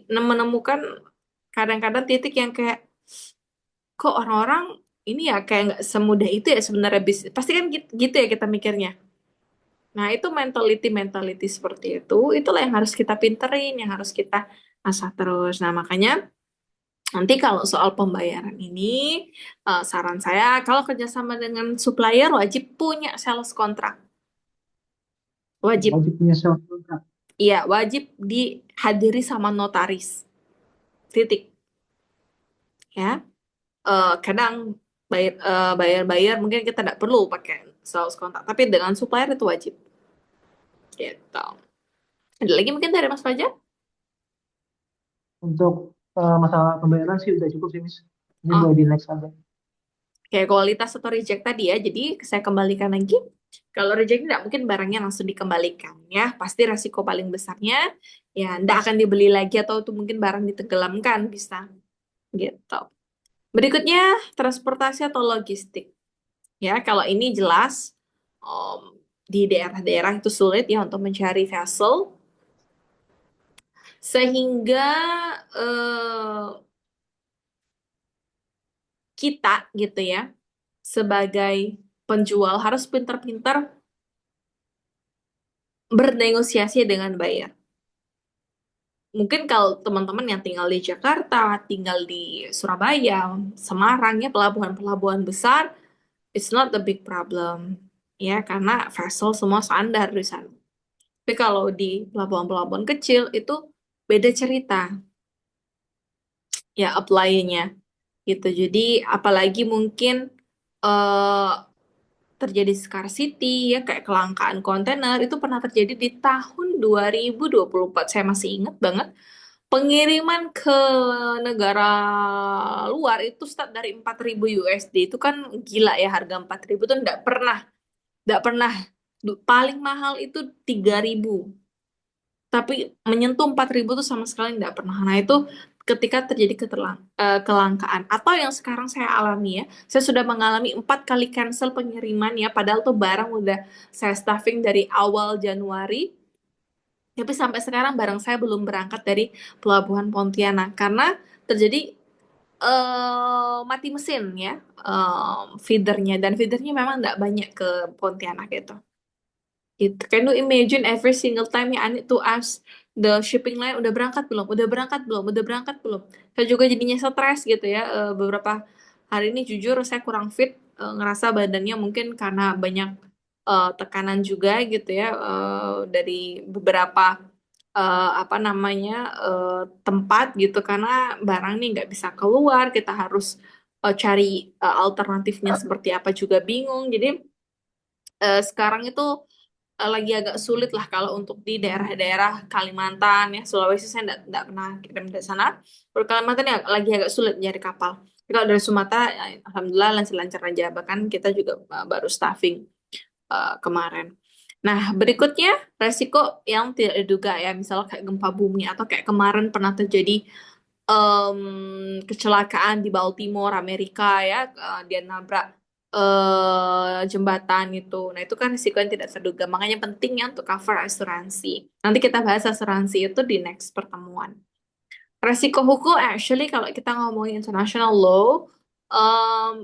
menemukan kadang-kadang titik yang kayak kok orang-orang ini ya kayak nggak semudah itu ya sebenarnya bisnis. Pasti kan gitu, gitu ya kita mikirnya. Nah, itu mentality-mentality seperti itulah yang harus kita pinterin, yang harus kita asah terus. Nah, makanya nanti kalau soal pembayaran ini, saran saya kalau kerjasama dengan supplier wajib punya sales kontrak. Wajib, Wajib punya sales contract. iya wajib dihadiri sama notaris. Titik, ya. Kadang bayar-bayar mungkin kita tidak perlu pakai sales kontrak, tapi dengan supplier itu wajib. Gitu. Ada lagi mungkin dari Mas Fajar? Untuk masalah pembayaran sih udah cukup sih, Miss. Ini Oh, boleh di next aja. kayak kualitas atau reject tadi ya. Jadi saya kembalikan lagi. Kalau reject tidak mungkin barangnya langsung dikembalikan ya. Pasti resiko paling besarnya ya tidak akan dibeli lagi atau itu mungkin barang ditenggelamkan bisa gitu. Berikutnya transportasi atau logistik. Ya, kalau ini jelas di daerah-daerah itu sulit ya untuk mencari vessel. Sehingga eh, kita gitu ya sebagai penjual harus pintar-pintar bernegosiasi dengan buyer. Mungkin kalau teman-teman yang tinggal di Jakarta, tinggal di Surabaya, Semarang ya pelabuhan-pelabuhan besar, it's not the big problem ya karena vessel semua standar di sana. Tapi kalau di pelabuhan-pelabuhan kecil itu beda cerita ya apply-nya gitu. Jadi apalagi mungkin eh, terjadi scarcity ya kayak kelangkaan kontainer itu pernah terjadi di tahun 2024. Saya masih ingat banget pengiriman ke negara luar itu start dari 4.000 USD itu kan gila ya harga 4.000 tuh nggak pernah paling mahal itu 3.000 tapi menyentuh 4.000 tuh sama sekali nggak pernah. Nah itu ketika terjadi kelangkaan atau yang sekarang saya alami ya, saya sudah mengalami 4 kali cancel pengiriman ya, padahal tuh barang udah saya stuffing dari awal Januari, tapi sampai sekarang barang saya belum berangkat dari Pelabuhan Pontianak karena terjadi mati mesin ya feedernya dan feedernya memang nggak banyak ke Pontianak itu. Gitu. Can you imagine every single time I need to ask the shipping line udah berangkat belum, udah berangkat belum, udah berangkat belum. Saya juga jadinya stres gitu ya. Beberapa hari ini jujur saya kurang fit, ngerasa badannya mungkin karena banyak tekanan juga gitu ya dari beberapa apa namanya tempat gitu karena barang nih nggak bisa keluar, kita harus cari alternatifnya seperti apa juga bingung. Jadi sekarang itu lagi agak sulit lah kalau untuk di daerah-daerah Kalimantan ya Sulawesi saya nggak pernah kirim dari sana. Kalau Kalimantan ya lagi agak sulit nyari kapal. Tapi kalau dari Sumatera ya, alhamdulillah lancar-lancar aja bahkan kita juga baru staffing kemarin. Nah, berikutnya resiko yang tidak diduga ya, misalnya kayak gempa bumi atau kayak kemarin pernah terjadi kecelakaan di Baltimore, Amerika ya, dia nabrak jembatan itu. Nah, itu kan risiko yang tidak terduga. Makanya penting ya untuk cover asuransi. Nanti kita bahas asuransi itu di next pertemuan. Resiko hukum actually kalau kita ngomongin international law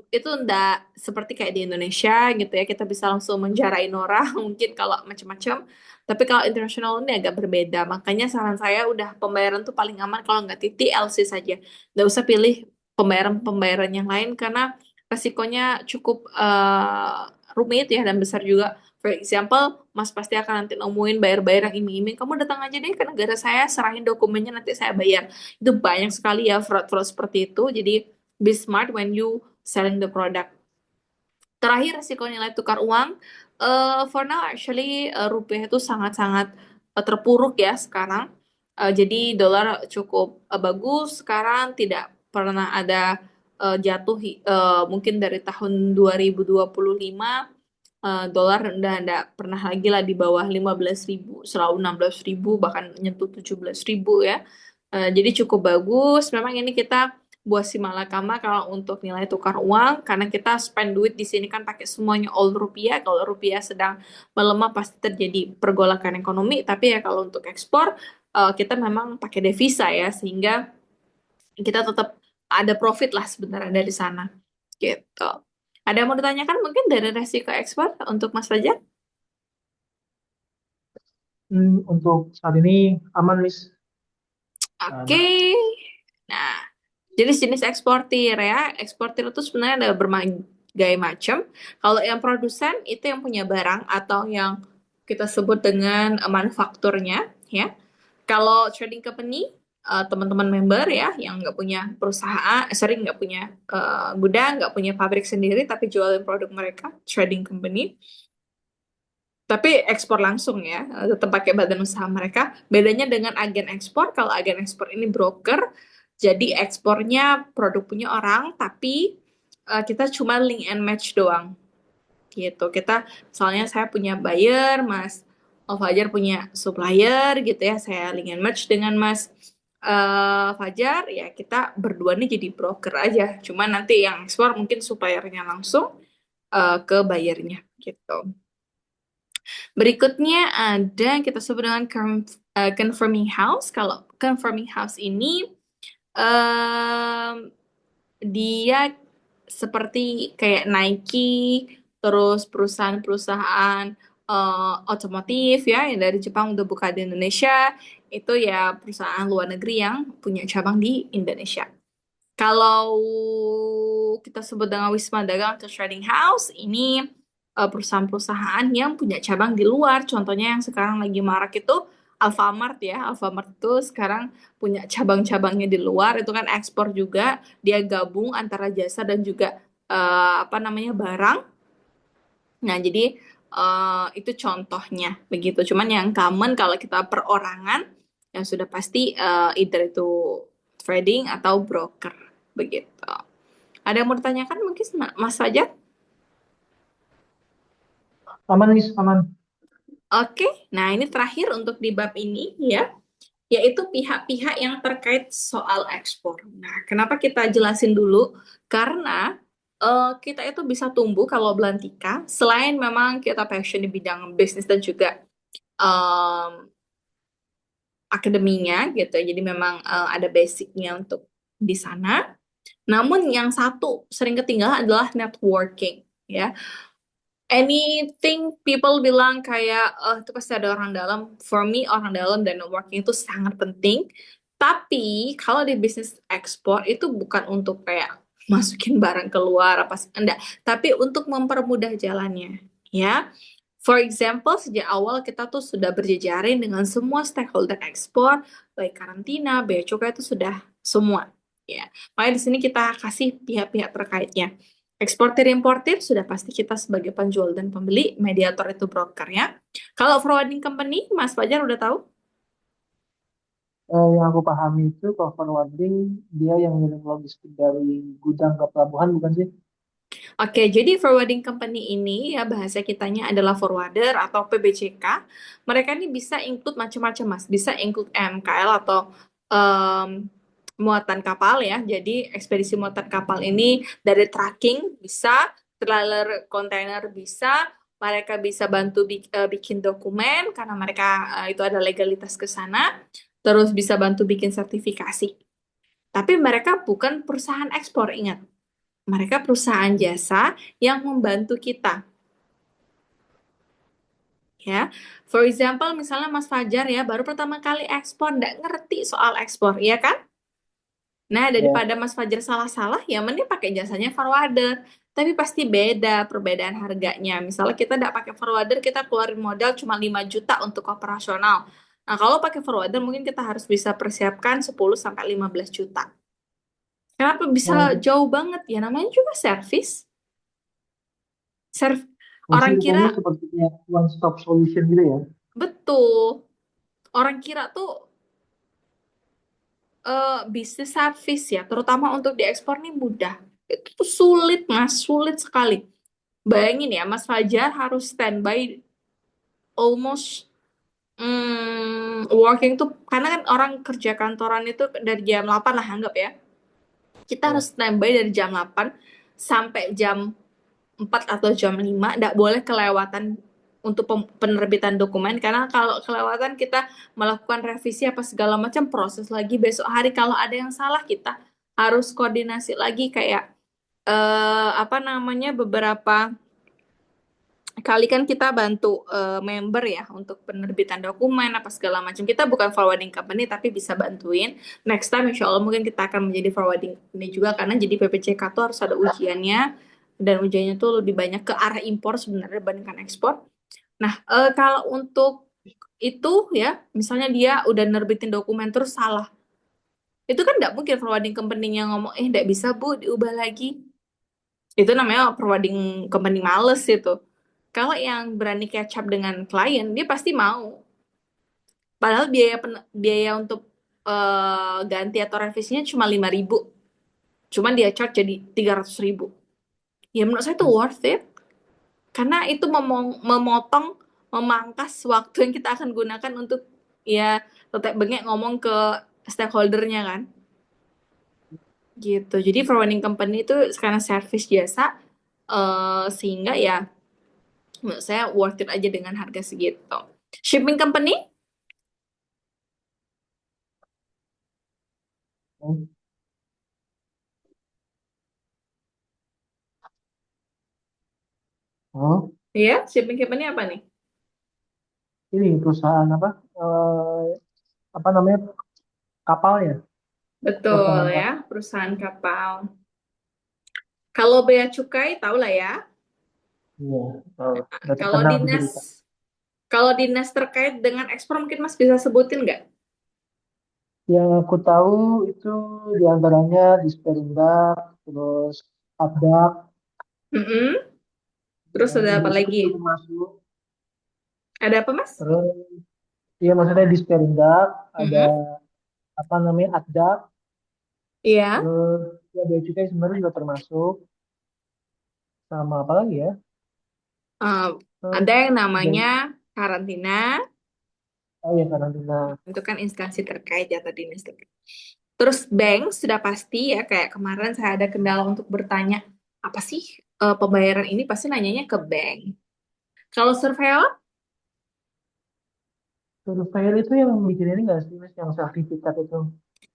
itu enggak seperti kayak di Indonesia gitu ya kita bisa langsung menjarain orang mungkin kalau macam-macam tapi kalau international law ini agak berbeda makanya saran saya udah pembayaran tuh paling aman kalau nggak TLC saja nggak usah pilih pembayaran yang lain karena resikonya cukup rumit ya dan besar juga. For example, Mas pasti akan nanti nemuin bayar-bayar yang iming-iming. Kamu datang aja deh ke negara saya, serahin dokumennya, nanti saya bayar. Itu banyak sekali ya fraud-fraud seperti itu. Jadi be smart when you selling the product. Terakhir risiko nilai tukar uang. For now actually rupiah itu sangat-sangat terpuruk ya sekarang. Jadi dolar cukup bagus sekarang tidak pernah ada jatuh mungkin dari tahun 2025 dolar udah nggak pernah lagi lah di bawah 15.000, selalu 16.000 bahkan nyentuh 17.000 ya. Jadi cukup bagus. Memang ini kita buat si malakama kalau untuk nilai tukar uang karena kita spend duit di sini kan pakai semuanya all rupiah. Kalau rupiah sedang melemah pasti terjadi pergolakan ekonomi. Tapi ya kalau untuk ekspor kita memang pakai devisa ya sehingga kita tetap ada profit lah sebenarnya dari sana. Gitu. Ada yang mau ditanyakan mungkin dari resiko ekspor untuk Mas Fajar? Untuk saat ini aman, Miss. Nggak Oke. ada. Nah, jadi jenis eksportir ya. Eksportir itu sebenarnya ada berbagai macam. Kalau yang produsen itu yang punya barang atau yang kita sebut dengan manufakturnya ya. Kalau trading company teman-teman member ya yang nggak punya perusahaan, sering nggak punya gudang, nggak punya pabrik sendiri tapi jualin produk mereka, trading company. Tapi ekspor langsung ya, tetap pakai badan usaha mereka. Bedanya dengan agen ekspor, kalau agen ekspor ini broker, jadi ekspornya produk punya orang, tapi kita cuma link and match doang. Gitu. Kita, misalnya saya punya buyer, Mas Fajar punya supplier gitu ya, saya link and match dengan Mas Fajar, ya kita berdua nih jadi broker aja. Cuma nanti yang ekspor mungkin suppliernya langsung ke buyernya gitu. Berikutnya ada yang kita sebut dengan confirming house. Kalau confirming house ini em, dia seperti kayak Nike, terus perusahaan-perusahaan otomotif ya yang dari Jepang udah buka di Indonesia, itu ya perusahaan luar negeri yang punya cabang di Indonesia. Kalau kita sebut dengan Wisma Dagang atau Trading House, ini perusahaan-perusahaan yang punya cabang di luar. Contohnya yang sekarang lagi marak itu Alfamart ya. Alfamart itu sekarang punya cabang-cabangnya di luar. Itu kan ekspor juga. Dia gabung antara jasa dan juga apa namanya barang. Nah, jadi itu contohnya begitu. Cuman yang common kalau kita perorangan, yang sudah pasti either itu trading atau broker begitu. Ada yang mau ditanyakan mungkin Mas Fajar? Aman, Miss, aman. Oke, nah ini terakhir untuk di bab ini ya, yaitu pihak-pihak yang terkait soal ekspor. Nah, kenapa kita jelasin dulu? Karena kita itu bisa tumbuh kalau belantika, selain memang kita passion di bidang bisnis dan juga em, akademinya gitu. Jadi memang ada basicnya untuk di sana. Namun yang satu sering ketinggalan adalah networking ya. Anything people bilang kayak itu pasti ada orang dalam. For me orang dalam dan networking itu sangat penting. Tapi kalau di bisnis ekspor itu bukan untuk kayak masukin barang keluar apa sih, enggak, tapi untuk mempermudah jalannya ya. For example, sejak awal kita tuh sudah berjejaring dengan semua stakeholder ekspor, baik karantina, bea cukai itu sudah semua ya. Makanya di sini kita kasih pihak-pihak terkaitnya. Eksportir importir sudah pasti kita sebagai penjual dan pembeli, mediator itu broker ya. Kalau forwarding company, Mas Fajar udah tahu? Yang aku pahami itu kalau forwarding dia yang ngirim logistik dari gudang ke pelabuhan, bukan sih? Oke, jadi forwarding company ini ya bahasa kitanya adalah forwarder atau PBCK. Mereka ini bisa include macam-macam, Mas. Bisa include MKL atau em, muatan kapal ya. Jadi ekspedisi muatan kapal ini dari tracking bisa, trailer kontainer bisa, mereka bisa bantu bikin dokumen karena mereka itu ada legalitas ke sana. Terus bisa bantu bikin sertifikasi. Tapi mereka bukan perusahaan ekspor, ingat. Mereka perusahaan jasa yang membantu kita, ya. For example, misalnya Mas Fajar ya, baru pertama kali ekspor, nggak ngerti soal ekspor, ya kan? Nah, Ya. daripada Mas Fajar salah-salah, ya mending pakai jasanya forwarder. Tapi pasti beda perbedaan harganya. Misalnya kita nggak pakai forwarder, kita keluarin modal cuma 5 juta untuk operasional. Nah, kalau pakai forwarder mungkin kita harus bisa persiapkan 10 sampai 15 juta. Kenapa bisa Oh, jauh banget? Ya namanya juga service. Serv orang fasilitasnya kira sepertinya one stop solution gitu ya. betul. Orang kira tuh bisnis service ya, terutama untuk diekspor nih mudah. Itu tuh sulit, Mas, sulit sekali. Bayangin ya, Mas Fajar harus standby almost working tuh, karena kan orang kerja kantoran itu dari jam 8 lah anggap ya. Kita Ya. harus standby dari jam 8 sampai jam 4 atau jam 5, nggak boleh kelewatan untuk penerbitan dokumen, karena kalau kelewatan kita melakukan revisi apa segala macam proses lagi besok hari, kalau ada yang salah kita harus koordinasi lagi kayak apa namanya beberapa kali kan kita bantu member ya untuk penerbitan dokumen apa segala macam. Kita bukan forwarding company tapi bisa bantuin. Next time insya Allah mungkin kita akan menjadi forwarding company juga karena jadi PPCK tuh harus ada ujiannya dan ujiannya tuh lebih banyak ke arah impor sebenarnya dibandingkan ekspor. Nah, kalau untuk itu ya, misalnya dia udah nerbitin dokumen terus salah. Itu kan nggak mungkin forwarding company-nya ngomong, nggak bisa Bu, diubah lagi. Itu namanya forwarding company males itu. Kalau yang berani catch up dengan klien, dia pasti mau. Padahal biaya untuk ganti atau revisinya cuma 5.000. Cuman dia charge jadi 300.000. Ya menurut saya itu worth it. Karena itu memotong, memangkas waktu yang kita akan gunakan untuk ya tetap bengek ngomong ke stakeholdernya kan. Gitu. Jadi forwarding company itu karena service jasa, sehingga ya menurut saya worth it aja dengan harga segitu. Shipping company Oh, oh, Ya, shipping company apa nih? ini perusahaan apa? Apa namanya? Kapal ya? Betul Perusahaan ya, kapal. perusahaan kapal. Kalau bea cukai, tahu lah ya. Iya, oh, udah Kalau terkenal di dinas, berita. kalau dinas terkait dengan ekspor mungkin Mas bisa sebutin nggak? Yang aku tahu itu diantaranya Disperindak, terus Abdak, Mm-mm. Terus yang ada apa Indonesia lagi? juga termasuk. Ada apa Mas? Terus, iya maksudnya Disperindak, ada Mm-mm. apa namanya Abdak, Iya. terus ya bea cukai sebenarnya juga termasuk. Sama apa lagi ya? Eh, Hmm, ada yang dan, namanya karantina. oh ya karantina. Itu kan instansi terkait ya tadi dinas terkait. Terus bank sudah pasti ya kayak kemarin saya ada kendala untuk bertanya apa sih pembayaran ini pasti nanyanya ke bank. Kalau surveyor, Surveyor itu yang bikin ini nggak sih, Mas? Yang sertifikat itu.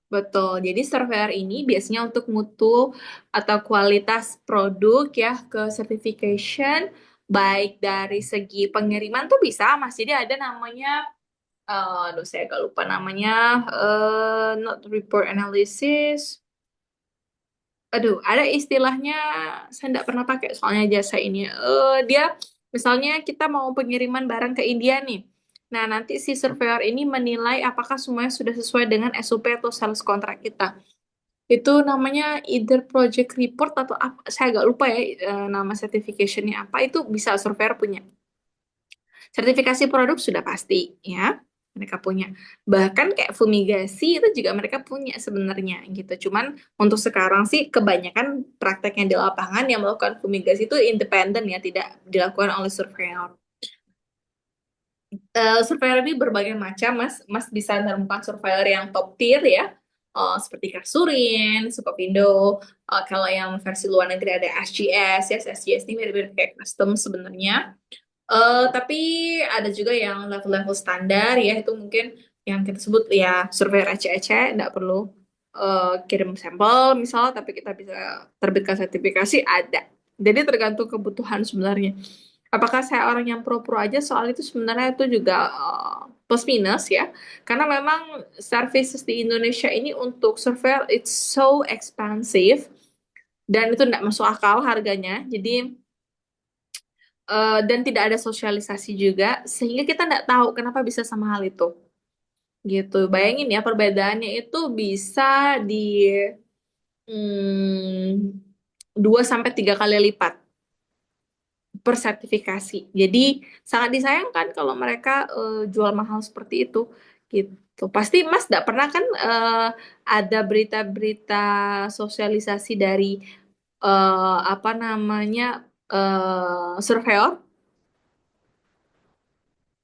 betul. Jadi surveyor ini biasanya untuk mutu atau kualitas produk ya ke certification baik dari segi pengiriman tuh bisa Mas. Jadi ada namanya aduh saya agak lupa namanya not report analysis. Aduh, ada istilahnya saya nggak pernah pakai soalnya jasa ini. Dia misalnya kita mau pengiriman barang ke India nih. Nah, nanti si surveyor ini menilai apakah semuanya sudah sesuai dengan SOP atau sales kontrak kita. Itu namanya either project report atau apa, saya agak lupa ya nama certificationnya apa. Itu bisa surveyor punya. Sertifikasi produk sudah pasti ya, mereka punya. Bahkan kayak fumigasi itu juga mereka punya sebenarnya gitu. Cuman untuk sekarang sih kebanyakan prakteknya di lapangan yang melakukan fumigasi itu independen ya, tidak dilakukan oleh surveyor. Surveyor ini berbagai macam, Mas. Mas bisa menemukan surveyor yang top tier ya. Seperti Kasurin, Sukopindo. Kalau yang versi luar negeri ada SGS, ya SGS ini mirip-mirip kayak custom sebenarnya. Tapi ada juga yang level-level standar ya itu mungkin yang kita sebut ya survei receh-receh, nggak perlu kirim sampel misal, tapi kita bisa terbitkan sertifikasi ada. Jadi tergantung kebutuhan sebenarnya. Apakah saya orang yang pro-pro aja soal itu sebenarnya itu juga plus minus ya. Karena memang services di Indonesia ini untuk survei it's so expensive dan itu nggak masuk akal harganya. Jadi dan tidak ada sosialisasi juga sehingga kita nggak tahu kenapa bisa sama hal itu gitu. Bayangin ya perbedaannya itu bisa di 2 sampai 3 kali lipat per sertifikasi. Jadi sangat disayangkan kalau mereka jual mahal seperti itu gitu. Pasti Mas nggak pernah kan ada berita-berita sosialisasi dari apa namanya surveyor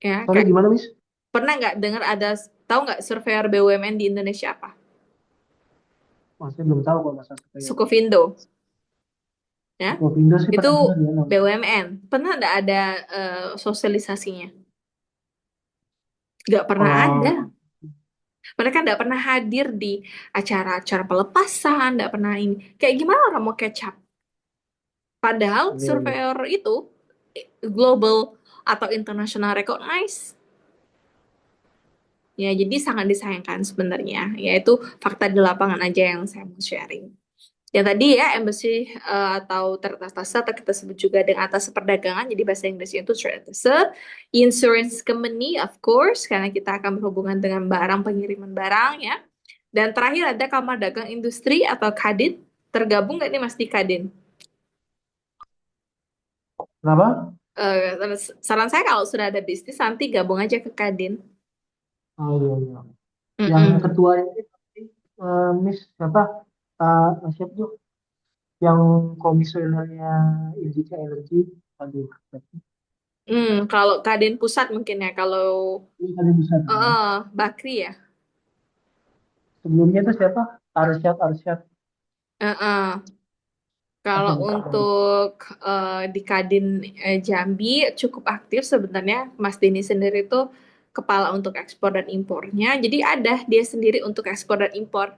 ya Sorry kayak gimana, Miss? pernah nggak dengar ada, tahu nggak surveyor BUMN di Indonesia apa? Maksudnya belum tahu kalau masalah surveyor. Sukovindo, ya. Sukovindo sih Itu pernah dengar ya namanya. BUMN. Pernah nggak ada sosialisasinya? Nggak pernah ada. Oh, Mereka nggak pernah hadir di acara-acara pelepasan, nggak pernah ini. Kayak gimana orang mau catch up? Padahal iya, iya. surveyor itu global atau international recognize. Ya, jadi sangat disayangkan sebenarnya. Yaitu fakta di lapangan aja yang saya mau sharing. Ya tadi ya embassy atau teratas atau kita sebut juga dengan atas perdagangan, jadi bahasa Inggrisnya itu trade atas, insurance company of course karena kita akan berhubungan dengan barang, pengiriman barang ya. Dan terakhir ada kamar dagang industri atau Kadin. Tergabung nggak nih Mas di Kadin? Kenapa? Saran saya kalau sudah ada bisnis nanti gabung aja ke Kadin. Oh iya, iya. Yang Mm-mm. ketuanya itu Miss siapa? Siapa tuh? Yang komisionernya Indika Energy. Aduh, Kalau Kadin pusat mungkin ya, kalau ini kali besar ya. Bakri ya. Sebelumnya tuh siapa? Arsyad, Arsyad. Heeh. Aku Kalau lupa lagi. untuk di Kadin Jambi cukup aktif sebenarnya Mas Dini sendiri itu kepala untuk ekspor dan impornya. Jadi ada dia sendiri untuk ekspor dan impor.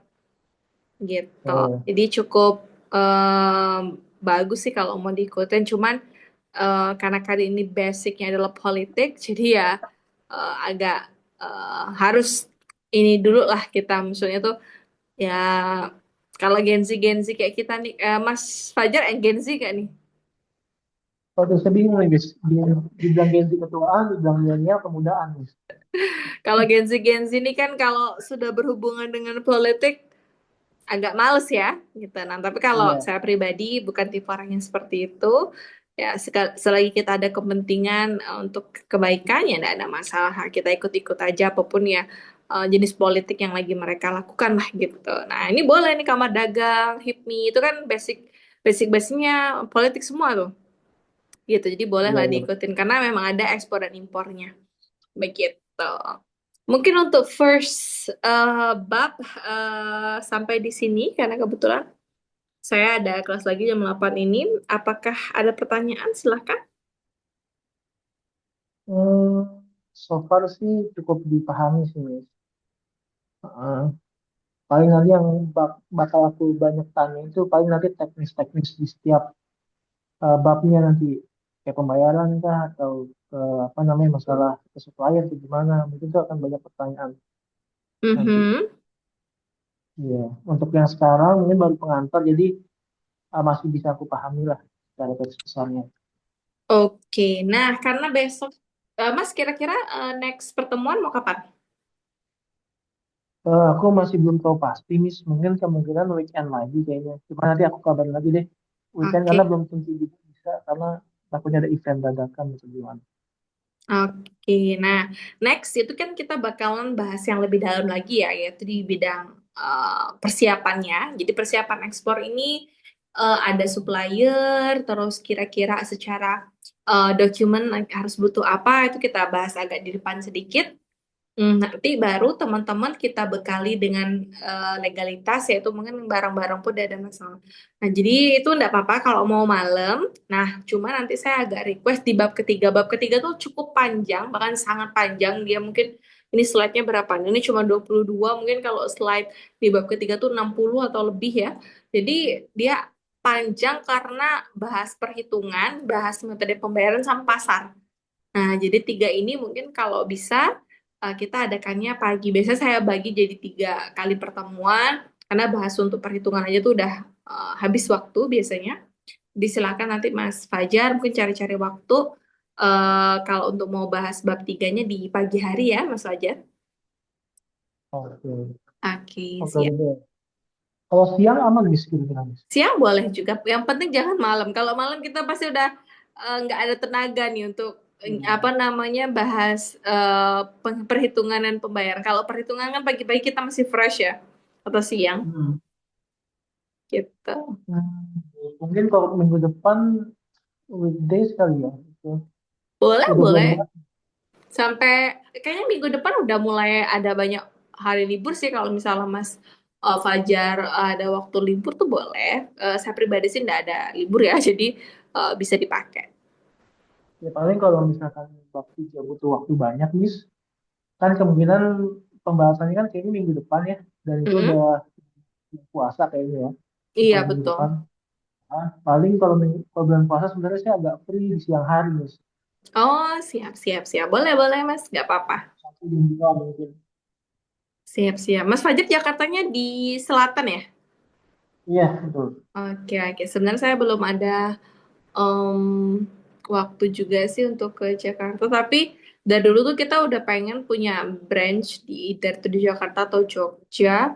gitu. Oh, Jadi cukup em, bagus sih kalau mau diikutin. Cuman karena kali ini basicnya adalah politik, jadi ya agak harus ini dulu lah kita. Maksudnya tuh ya kalau Gen Z kayak kita nih, Mas Fajar Gen Z gak nih? kalau saya bingung nih, guys. Dibilang Gen Z ketuaan, dibilang milenial kemudaan, guys. Kalau Gen Z ini kan kalau sudah berhubungan dengan politik agak males ya gitu. Nah, tapi kalau Iya, saya pribadi bukan tipe orang yang seperti itu. Ya, selagi kita ada kepentingan untuk kebaikan ya tidak ada masalah. Kita ikut-ikut aja apapun ya jenis politik yang lagi mereka lakukan lah gitu. Nah, ini boleh nih kamar dagang, HIPMI itu kan basicnya politik semua tuh. Gitu. Jadi boleh iya, lah iya. diikutin karena memang ada ekspor dan impornya. Begitu. Mungkin untuk first bab sampai di sini karena kebetulan saya ada kelas lagi jam 8 ini. Apakah ada pertanyaan? Silahkan. Hmm, so far sih cukup dipahami sih, guys. Heeh. Paling nanti yang bakal aku banyak tanya itu paling nanti teknis-teknis di setiap babnya nanti. Kayak pembayaran kah atau apa namanya masalah ke supplier atau gimana. Mungkin itu akan banyak pertanyaan nanti. Mhm. Iya. Untuk yang sekarang mungkin baru pengantar, jadi masih bisa aku pahami lah secara garis besarnya. Oke, nah karena besok, Mas kira-kira next pertemuan mau kapan? Aku masih belum tahu pasti, Miss. Mungkin kemungkinan weekend lagi kayaknya. Cuma nanti aku kabarin lagi deh. Weekend karena Oke. belum tentu juga bisa karena takutnya ada event dadakan atau gimana. Oke, nah next itu kan kita bakalan bahas yang lebih dalam lagi ya, yaitu di bidang persiapannya. Jadi persiapan ekspor ini ada supplier, terus kira-kira secara dokumen harus butuh apa, itu kita bahas agak di depan sedikit. Nanti baru teman-teman kita bekali dengan legalitas, yaitu mungkin barang-barang pun udah ada masalah. Nah, jadi itu enggak apa-apa kalau mau malam. Nah, cuma nanti saya agak request di bab ketiga. Bab ketiga tuh cukup panjang, bahkan sangat panjang. Dia mungkin ini slide-nya berapa? Ini cuma 22, mungkin kalau slide di bab ketiga tuh 60 atau lebih ya. Jadi dia panjang karena bahas perhitungan, bahas metode pembayaran sama pasar. Nah, jadi tiga ini mungkin kalau bisa kita adakannya pagi. Biasanya saya bagi jadi 3 kali pertemuan karena bahas untuk perhitungan aja tuh udah habis waktu biasanya. Disilakan nanti Mas Fajar mungkin cari-cari waktu kalau untuk mau bahas bab tiganya di pagi hari ya Mas Fajar. Oke. Oke, Oke, siap. udah. Kalau siang aman, Miss, kira-kira, Miss. Siang boleh juga. Yang penting jangan malam. Kalau malam kita pasti udah nggak ada tenaga nih untuk apa Hmm. namanya bahas perhitungan dan pembayaran. Kalau perhitungan kan pagi-pagi kita masih fresh ya atau siang Hmm. gitu. Hmm. Mungkin kalau minggu depan weekdays kali ya. Itu Boleh, udah boleh. banyak. Sampai kayaknya minggu depan udah mulai ada banyak hari libur sih kalau misalnya Mas Fajar ada waktu libur tuh boleh. Saya pribadi sih nggak ada libur ya, jadi bisa dipakai. Ya paling kalau misalkan bab 3 butuh waktu banyak, Miss, kan kemungkinan pembahasannya kan kayaknya minggu depan ya. Dan itu udah Mm-mm. puasa kayaknya ya. Iya Kalau minggu betul. depan. Paling kalau bulan puasa sebenarnya saya agak free di siang hari, Miss. Oh, siap, siap, siap. Boleh, boleh, Mas. Nggak apa-apa. 1 jam 2 mungkin. Siap, siap. Mas Fajar Jakartanya di selatan ya? Iya, betul. Oke, oke. Sebenarnya saya belum ada em, waktu juga sih untuk ke Jakarta. Tapi dari dulu tuh kita udah pengen punya branch di either tuh di Jakarta atau Jogja.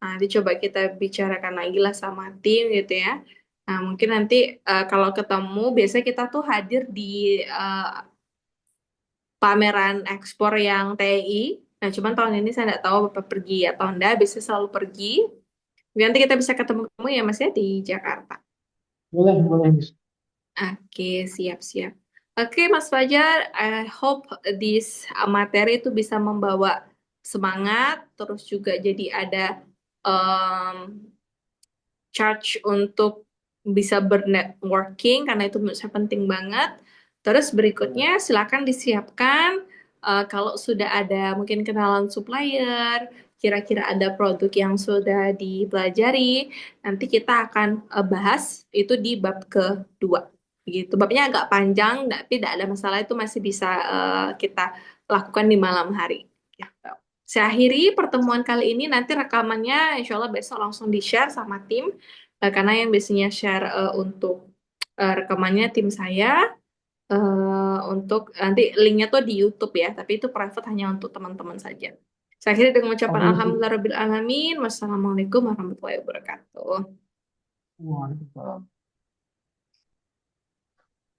Nah, nanti coba kita bicarakan lagi lah sama tim gitu ya. Nah, mungkin nanti kalau ketemu, biasanya kita tuh hadir di eh, pameran ekspor yang TI. Nah, cuman tahun ini saya nggak tahu Bapak pergi atau enggak. Biasanya selalu pergi. Nanti kita bisa ketemu-ketemu ya Mas ya di Jakarta. Boleh, boleh, Miss. Oke, siap-siap. Oke, Mas Fajar, I hope this materi itu bisa membawa semangat, terus juga jadi ada um, charge untuk bisa bernetworking karena itu menurut saya penting banget. Terus Ya. berikutnya silakan disiapkan kalau sudah ada mungkin kenalan supplier, kira-kira ada produk yang sudah dipelajari, nanti kita akan bahas itu di bab kedua. Gitu. Babnya agak panjang, tapi tidak ada masalah itu masih bisa kita lakukan di malam hari. Gitu. Saya akhiri pertemuan kali ini, nanti rekamannya insya Allah besok langsung di-share sama tim, karena yang biasanya share untuk rekamannya tim saya, untuk nanti linknya tuh di YouTube ya, tapi itu private hanya untuk teman-teman saja. Saya akhiri dengan ucapan Oke sih. Alhamdulillahirabbil alamin. Wassalamualaikum warahmatullahi wabarakatuh. Waalaikumsalam.